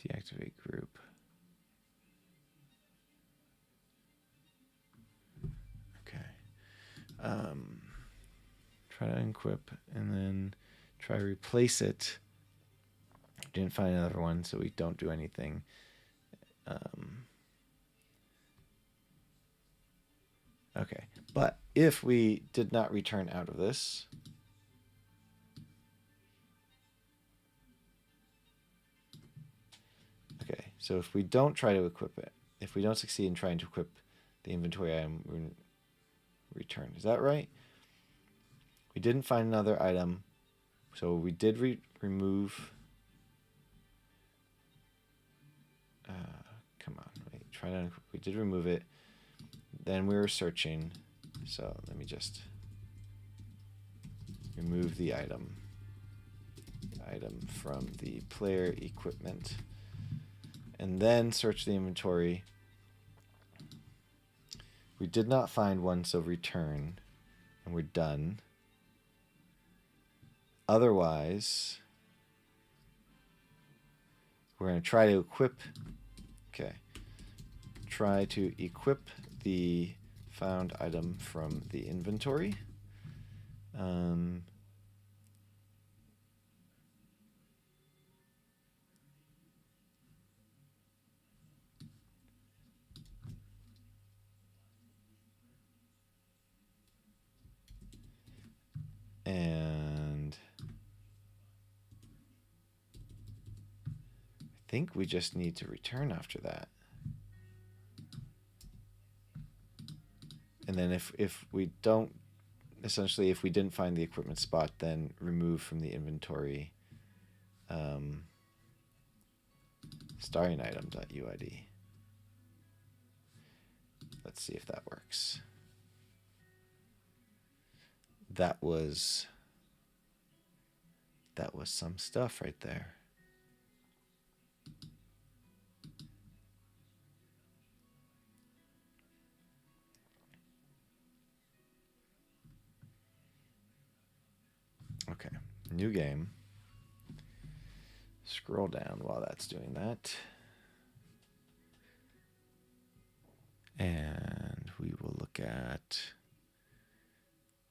deactivate group. Okay. Try to unequip and then try to replace it. Didn't find another one, so we don't do anything. Okay, but if we did not return out of this, okay, so if we don't try to equip it, if we don't succeed in trying to equip the inventory item, we return. Is that right? We didn't find another item, so we did remove. Come on, wait, try to. We did remove it. Then we were searching, so let me just remove the item from the player equipment, and then search the inventory. We did not find one, so return, and we're done. Otherwise, we're going to try to equip. Okay, try to equip the found item from the inventory. Um, and I think we just need to return after that. And then if we don't, essentially, if we didn't find the equipment spot, then remove from the inventory starting item.uid. Let's see if that works. That was some stuff right there. Okay, new game. Scroll down while that's doing that. And we will look at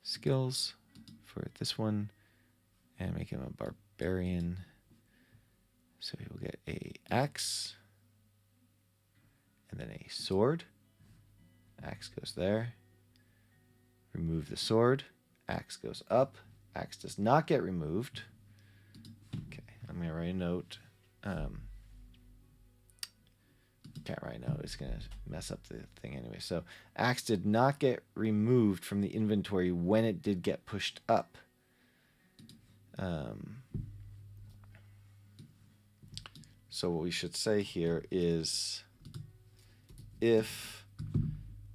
skills for this one and make him a barbarian. So he will get a axe and then a sword. Axe goes there. Remove the sword. Axe goes up. Axe does not get removed. Okay, I'm going to write a note. Can't write a note. It's going to mess up the thing anyway. So axe did not get removed from the inventory when it did get pushed up. So what we should say here is if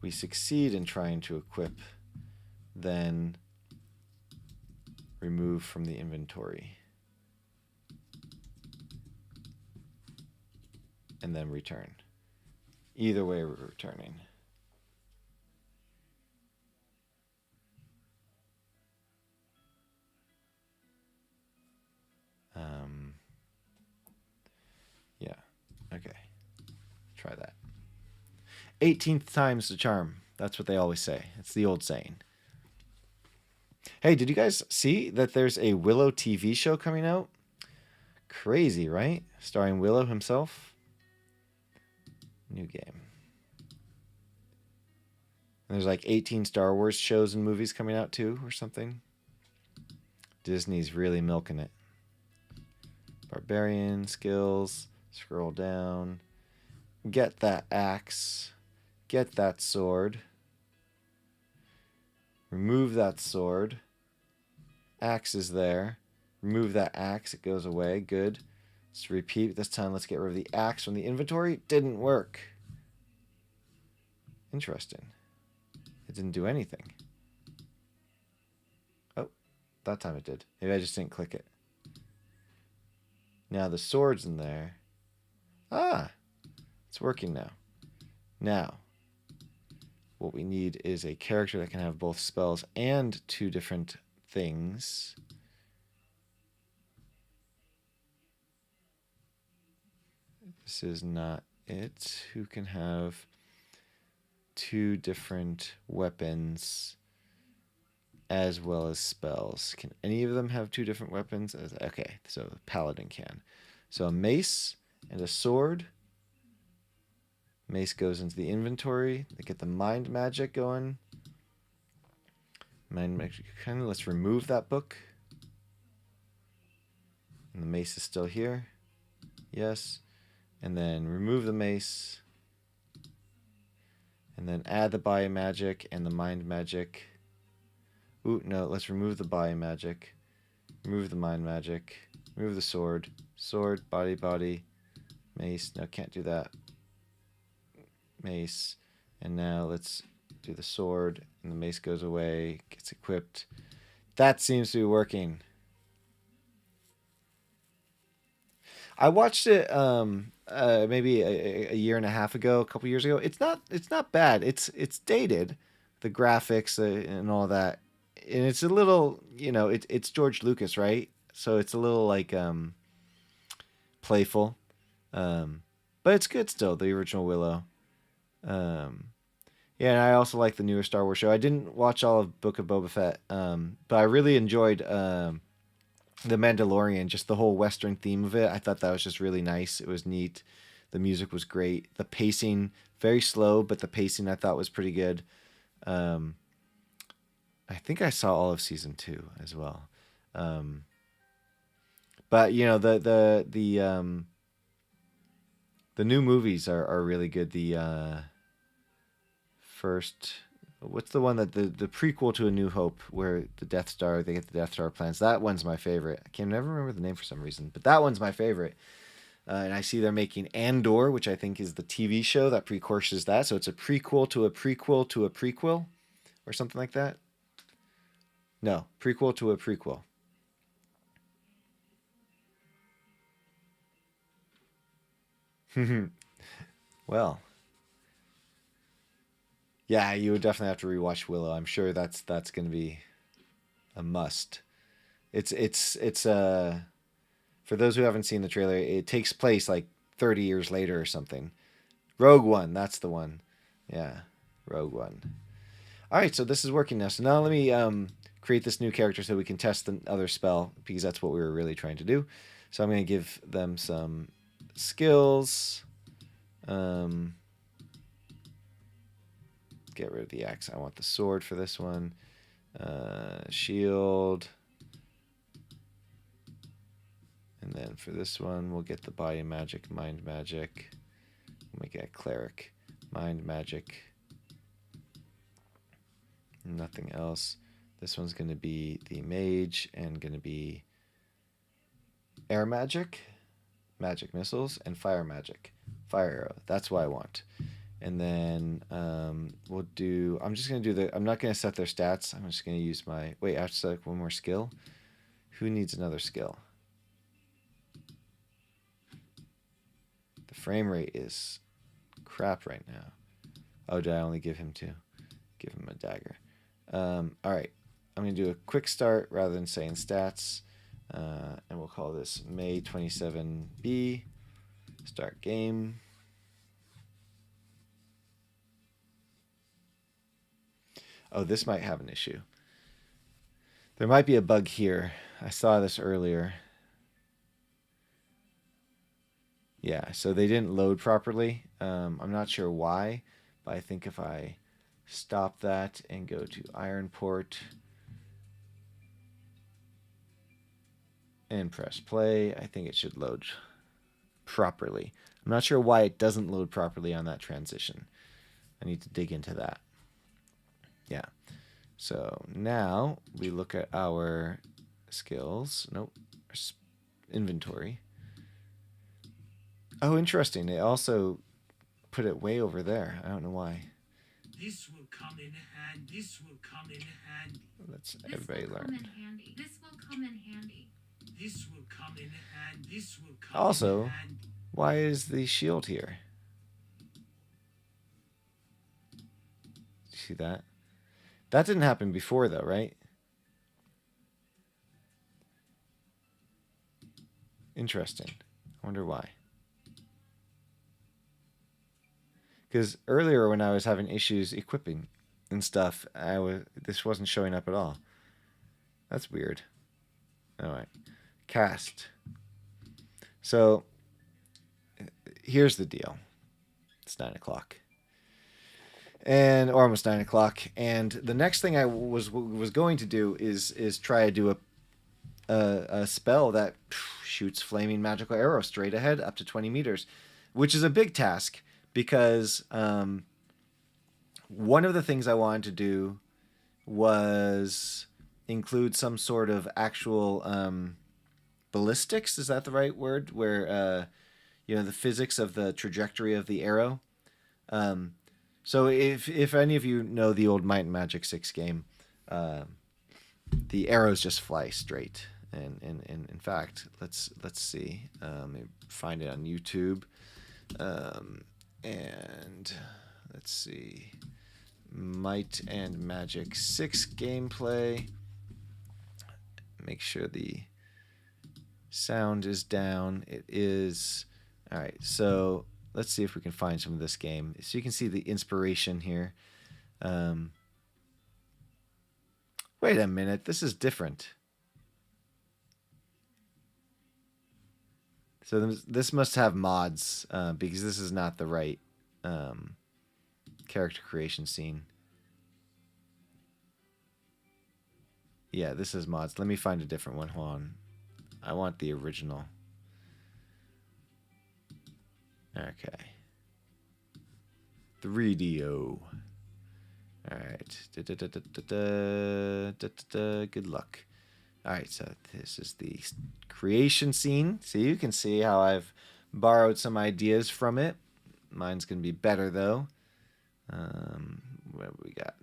we succeed in trying to equip, then remove from the inventory and then return. Either way, we're returning. Yeah, okay. Try that. 18th time's the charm. That's what they always say. It's the old saying. Hey, did you guys see that there's a Willow TV show coming out? Crazy, right? Starring Willow himself. New game. And there's like 18 Star Wars shows and movies coming out too, or something. Disney's really milking it. Barbarian skills. Scroll down. Get that axe. Get that sword. Remove that sword. Axe is there. Remove that axe. It goes away. Good. Let's repeat. This time, let's get rid of the axe from the inventory. Didn't work. Interesting. It didn't do anything. Oh, that time it did. Maybe I just didn't click it. Now the sword's in there. Ah, it's working now. Now, what we need is a character that can have both spells and two different things. This is not it. Who can have two different weapons as well as spells? Can any of them have two different weapons? Okay, so the paladin can. So a mace and a sword. Mace goes into the inventory. They get the mind magic going. Mind magic. Let's remove that book. And the mace is still here. Yes. And then remove the mace. And then add the biomagic and the mind magic. Ooh, no, let's remove the biomagic. Remove the mind magic. Remove the sword. Sword, body, body. Mace. No, can't do that. Mace. And now let's do the sword. And the mace goes away. Gets equipped. That seems to be working. I watched it maybe a year and a half ago, a couple years ago. It's not bad. It's dated, the graphics and all that, and it's a little, it's George Lucas, right? So it's a little like playful, but it's good still. The original Willow. Yeah, and I also like the newer Star Wars show. I didn't watch all of Book of Boba Fett, but I really enjoyed the Mandalorian. Just the whole Western theme of it. I thought that was just really nice. It was neat. The music was great. The pacing very slow, but the pacing I thought was pretty good. Um, I think I saw all of season 2 as well. Um, but you know the new movies are really good. The first, what's the one that the prequel to A New Hope, where the Death Star, they get the Death Star plans. That one's my favorite. I can never remember the name for some reason, but that one's my favorite. And I see they're making Andor, which I think is the TV show that precursors that. So it's a prequel to a prequel to a prequel, or something like that. No, prequel to a prequel. Well, yeah, you would definitely have to rewatch Willow. I'm sure that's going to be a must. It's for those who haven't seen the trailer, it takes place like 30 years later or something. Rogue One, that's the one. Yeah, Rogue One. All right, so this is working now. So now let me create this new character so we can test the other spell, because that's what we were really trying to do. So I'm going to give them some skills. Get rid of the axe. I want the sword for this one. Shield. And then for this one, we'll get the body magic, mind magic. We'll make it a cleric. Mind magic. Nothing else. This one's going to be the mage and going to be air magic, magic missiles, and fire magic. Fire arrow. That's what I want. And then we'll do... I'm just going to do the... I'm not going to set their stats. I'm just going to use my... Wait, I have to select one more skill? Who needs another skill? The frame rate is crap right now. Oh, did I only give him 2? Give him a dagger. All right. I'm going to do a quick start rather than saying stats. And we'll call this May 27B. Start game. Oh, this might have an issue. There might be a bug here. I saw this earlier. Yeah, so they didn't load properly. I'm not sure why, but I think if I stop that and go to Ironport and press play, I think it should load properly. I'm not sure why it doesn't load properly on that transition. I need to dig into that. Yeah. So now we look at our skills. Nope. Inventory. Oh, interesting. They also put it way over there. I don't know why. This will come in handy. This will come in handy. Let's everybody learn. This will come in handy. This will come in handy. This will come Also, in handy. why is the shield here? See that? That didn't happen before, though, right? Interesting. I wonder why. Because earlier when I was having issues equipping and stuff, this wasn't showing up at all. That's weird. All right. Cast. So here's the deal. It's 9 o'clock. Or almost 9 o'clock. And the next thing I was going to do is try to do a spell that shoots flaming magical arrows straight ahead up to 20 meters, which is a big task because one of the things I wanted to do was include some sort of actual ballistics. Is that the right word? Where the physics of the trajectory of the arrow. So if any of you know the old Might and Magic 6 game, the arrows just fly straight. And in fact, let's see. Let me find it on YouTube. And let's see. Might and Magic 6 gameplay. Make sure the sound is down. It is. All right, so let's see if we can find some of this game. So you can see the inspiration here. Wait a minute, this is different. So this must have mods because this is not the right character creation scene. Yeah, this is mods. Let me find a different one. Hold on. I want the original. Okay. 3DO. Alright. Good luck. Alright, so this is the creation scene. So you can see how I've borrowed some ideas from it. Mine's going to be better, though. What we got?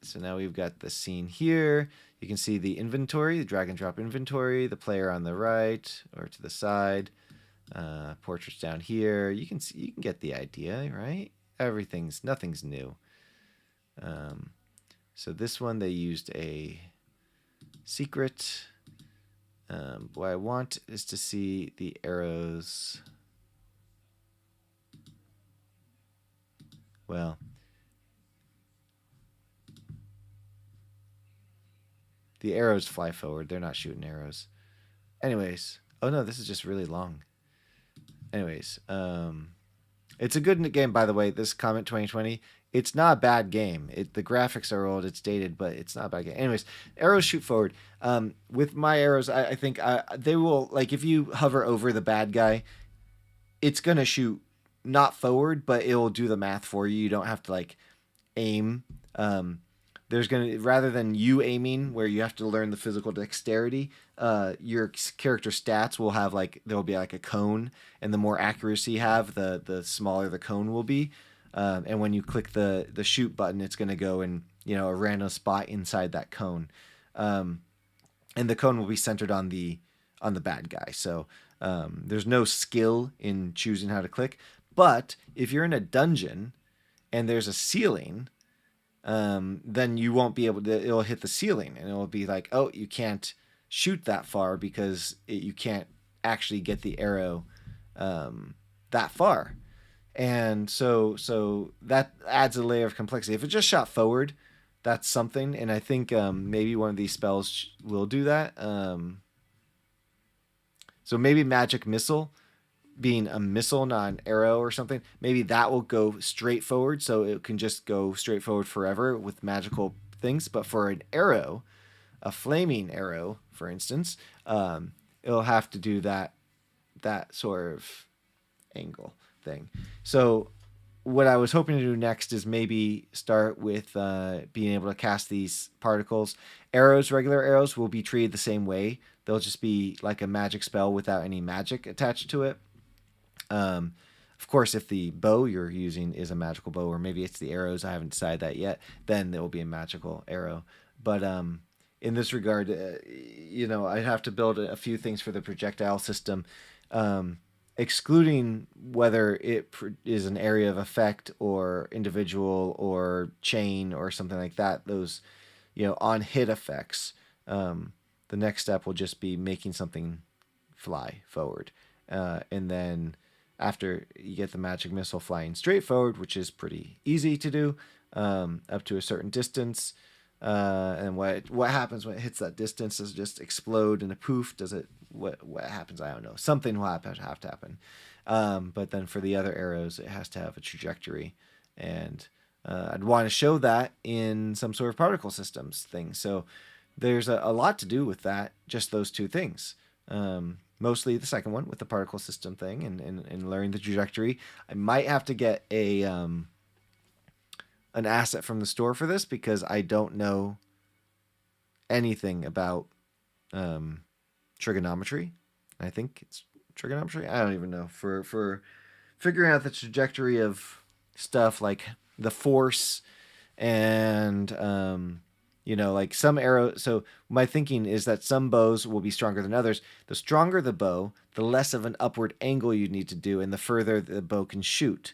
So now we've got the scene here. You can see the inventory, the drag and drop inventory, the player on the right or to the side. Portraits down here. You can see, you can get the idea, right? Nothing's new. So this one they used a secret. What I want is to see the arrows. Well, the arrows fly forward. They're not shooting arrows. Anyways, oh no, this is just really long. Anyways, it's a good game, by the way. This Comet 2020, it's not a bad game. The graphics are old, it's dated, but it's not a bad game. Anyways, arrows shoot forward. With my arrows, I think they will, like, if you hover over the bad guy, it's gonna shoot not forward, but it will do the math for you. You don't have to like aim. There's gonna, rather than you aiming where you have to learn the physical dexterity, your character stats will have like, there will be like a cone, and the more accuracy you have, the smaller the cone will be. And when you click the shoot button, it's gonna go in, you know, a random spot inside that cone, and the cone will be centered on the bad guy. So there's no skill in choosing how to click, but if you're in a dungeon and there's a ceiling, then you won't be able to, it'll hit the ceiling and it'll be like, oh, you can't shoot that far because you can't actually get the arrow that far. And so that adds a layer of complexity. If it just shot forward, that's something. And I think maybe one of these spells will do that. So maybe Magic Missile, being a missile, not an arrow or something, maybe that will go straight forward, so it can just go straight forward forever with magical things. But for an arrow, a flaming arrow, for instance, it'll have to do that sort of angle thing. So what I was hoping to do next is maybe start with being able to cast these particles. Arrows, regular arrows, will be treated the same way. They'll just be like a magic spell without any magic attached to it. Of course, if the bow you're using is a magical bow, or maybe it's the arrows, I haven't decided that yet, then there will be a magical arrow. But in this regard, I'd have to build a few things for the projectile system, excluding whether it is an area of effect or individual or chain or something like that. Those, on hit effects. The next step will just be making something fly forward, and then after you get the magic missile flying straight forward, which is pretty easy to do, up to a certain distance. And what happens when it hits that distance? Does it just explode in a poof? Does it, what happens? I don't know. Something will have to happen. But then for the other arrows, it has to have a trajectory. And I'd want to show that in some sort of particle systems thing. So there's a lot to do with that, just those two things. Mostly the second one with the particle system thing and learning the trajectory. I might have to get an asset from the store for this because I don't know anything about trigonometry. I think it's trigonometry. I don't even know. For figuring out the trajectory of stuff like the force and like some arrows. So my thinking is that some bows will be stronger than others. The stronger the bow, the less of an upward angle you need to do, and the further the bow can shoot.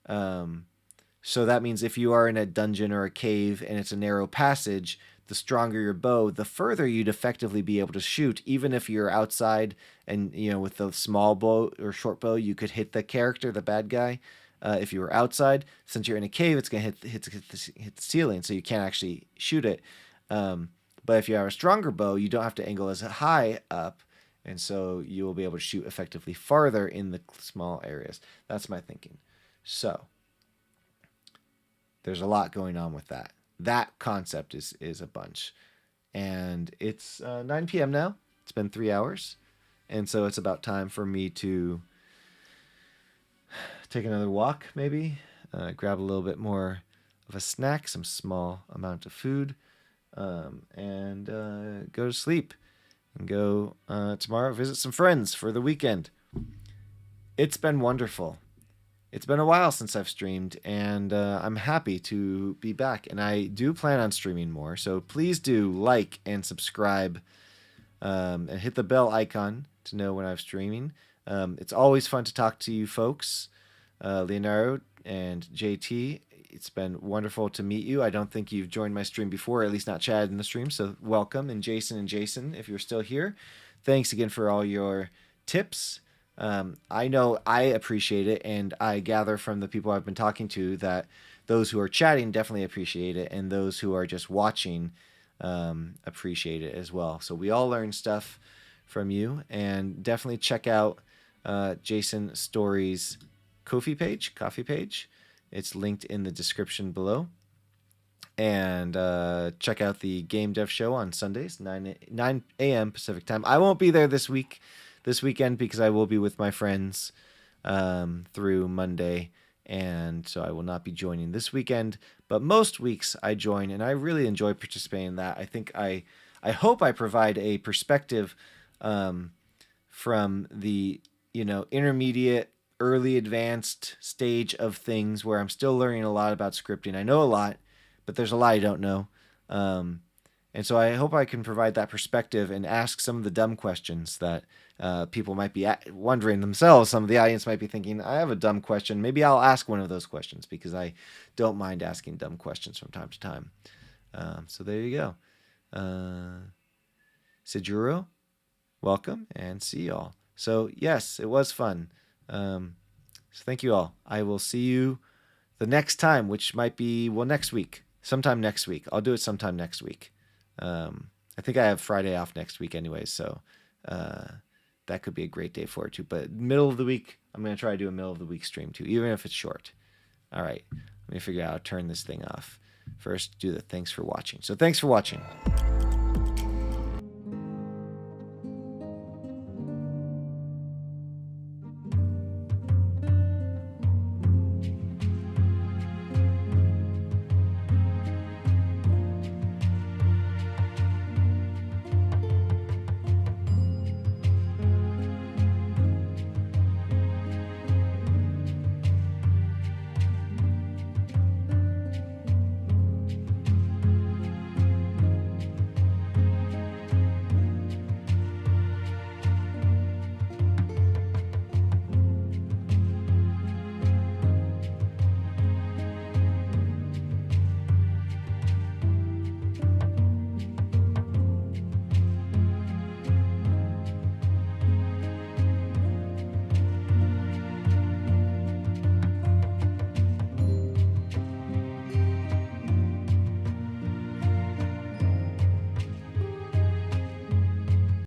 So that means if you are in a dungeon or a cave and it's a narrow passage, the stronger your bow, the further you'd effectively be able to shoot. Even if you're outside and, with the small bow or short bow, you could hit the character, the bad guy. if you were outside. Since you're in a cave, it's going to hit the ceiling, so you can't actually shoot it. But if you have a stronger bow, you don't have to angle as high up, and so you will be able to shoot effectively farther in the small areas. That's my thinking. So there's a lot going on with that. That concept is a bunch. And it's 9 p.m. now. It's been 3 hours. And so it's about time for me to take another walk, maybe. Grab a little bit more of a snack, some small amount of food, and go to sleep. And go tomorrow visit some friends for the weekend. It's been wonderful. It's been a while since I've streamed, and I'm happy to be back. And I do plan on streaming more, so please do like and subscribe, and hit the bell icon to know when I'm streaming. It's always fun to talk to you folks, Leonardo and JT. It's been wonderful to meet you. I don't think you've joined my stream before, at least not Chad in the stream, so welcome. And Jason, if you're still here, thanks again for all your tips. I know I appreciate it, and I gather from the people I've been talking to that those who are chatting definitely appreciate it, and those who are just watching appreciate it as well. So we all learn stuff from you, and definitely check out Jason Storey's coffee page. It's linked in the description below. And check out the Game Dev Show on Sundays, 9 a.m. Pacific time. I won't be there this weekend, because I will be with my friends through Monday, and so I will not be joining this weekend. But most weeks I join, and I really enjoy participating in that. I think I hope I provide a perspective from the intermediate, early advanced stage of things where I'm still learning a lot about scripting. I know a lot, but there's a lot I don't know. And so I hope I can provide that perspective and ask some of the dumb questions that people might be wondering themselves. Some of the audience might be thinking, I have a dumb question. Maybe I'll ask one of those questions, because I don't mind asking dumb questions from time to time. So there you go. Sejuro, welcome, and see y'all. So yes, it was fun. So thank you all. I will see you the next time, which might be, next week. Sometime next week. I'll do it sometime next week. I think I have Friday off next week anyway, so that could be a great day for it too. But middle of the week, I'm going to try to do a middle of the week stream too, even if it's short. All right, let me figure out how to turn this thing off. First, do the thanks for watching. So thanks for watching.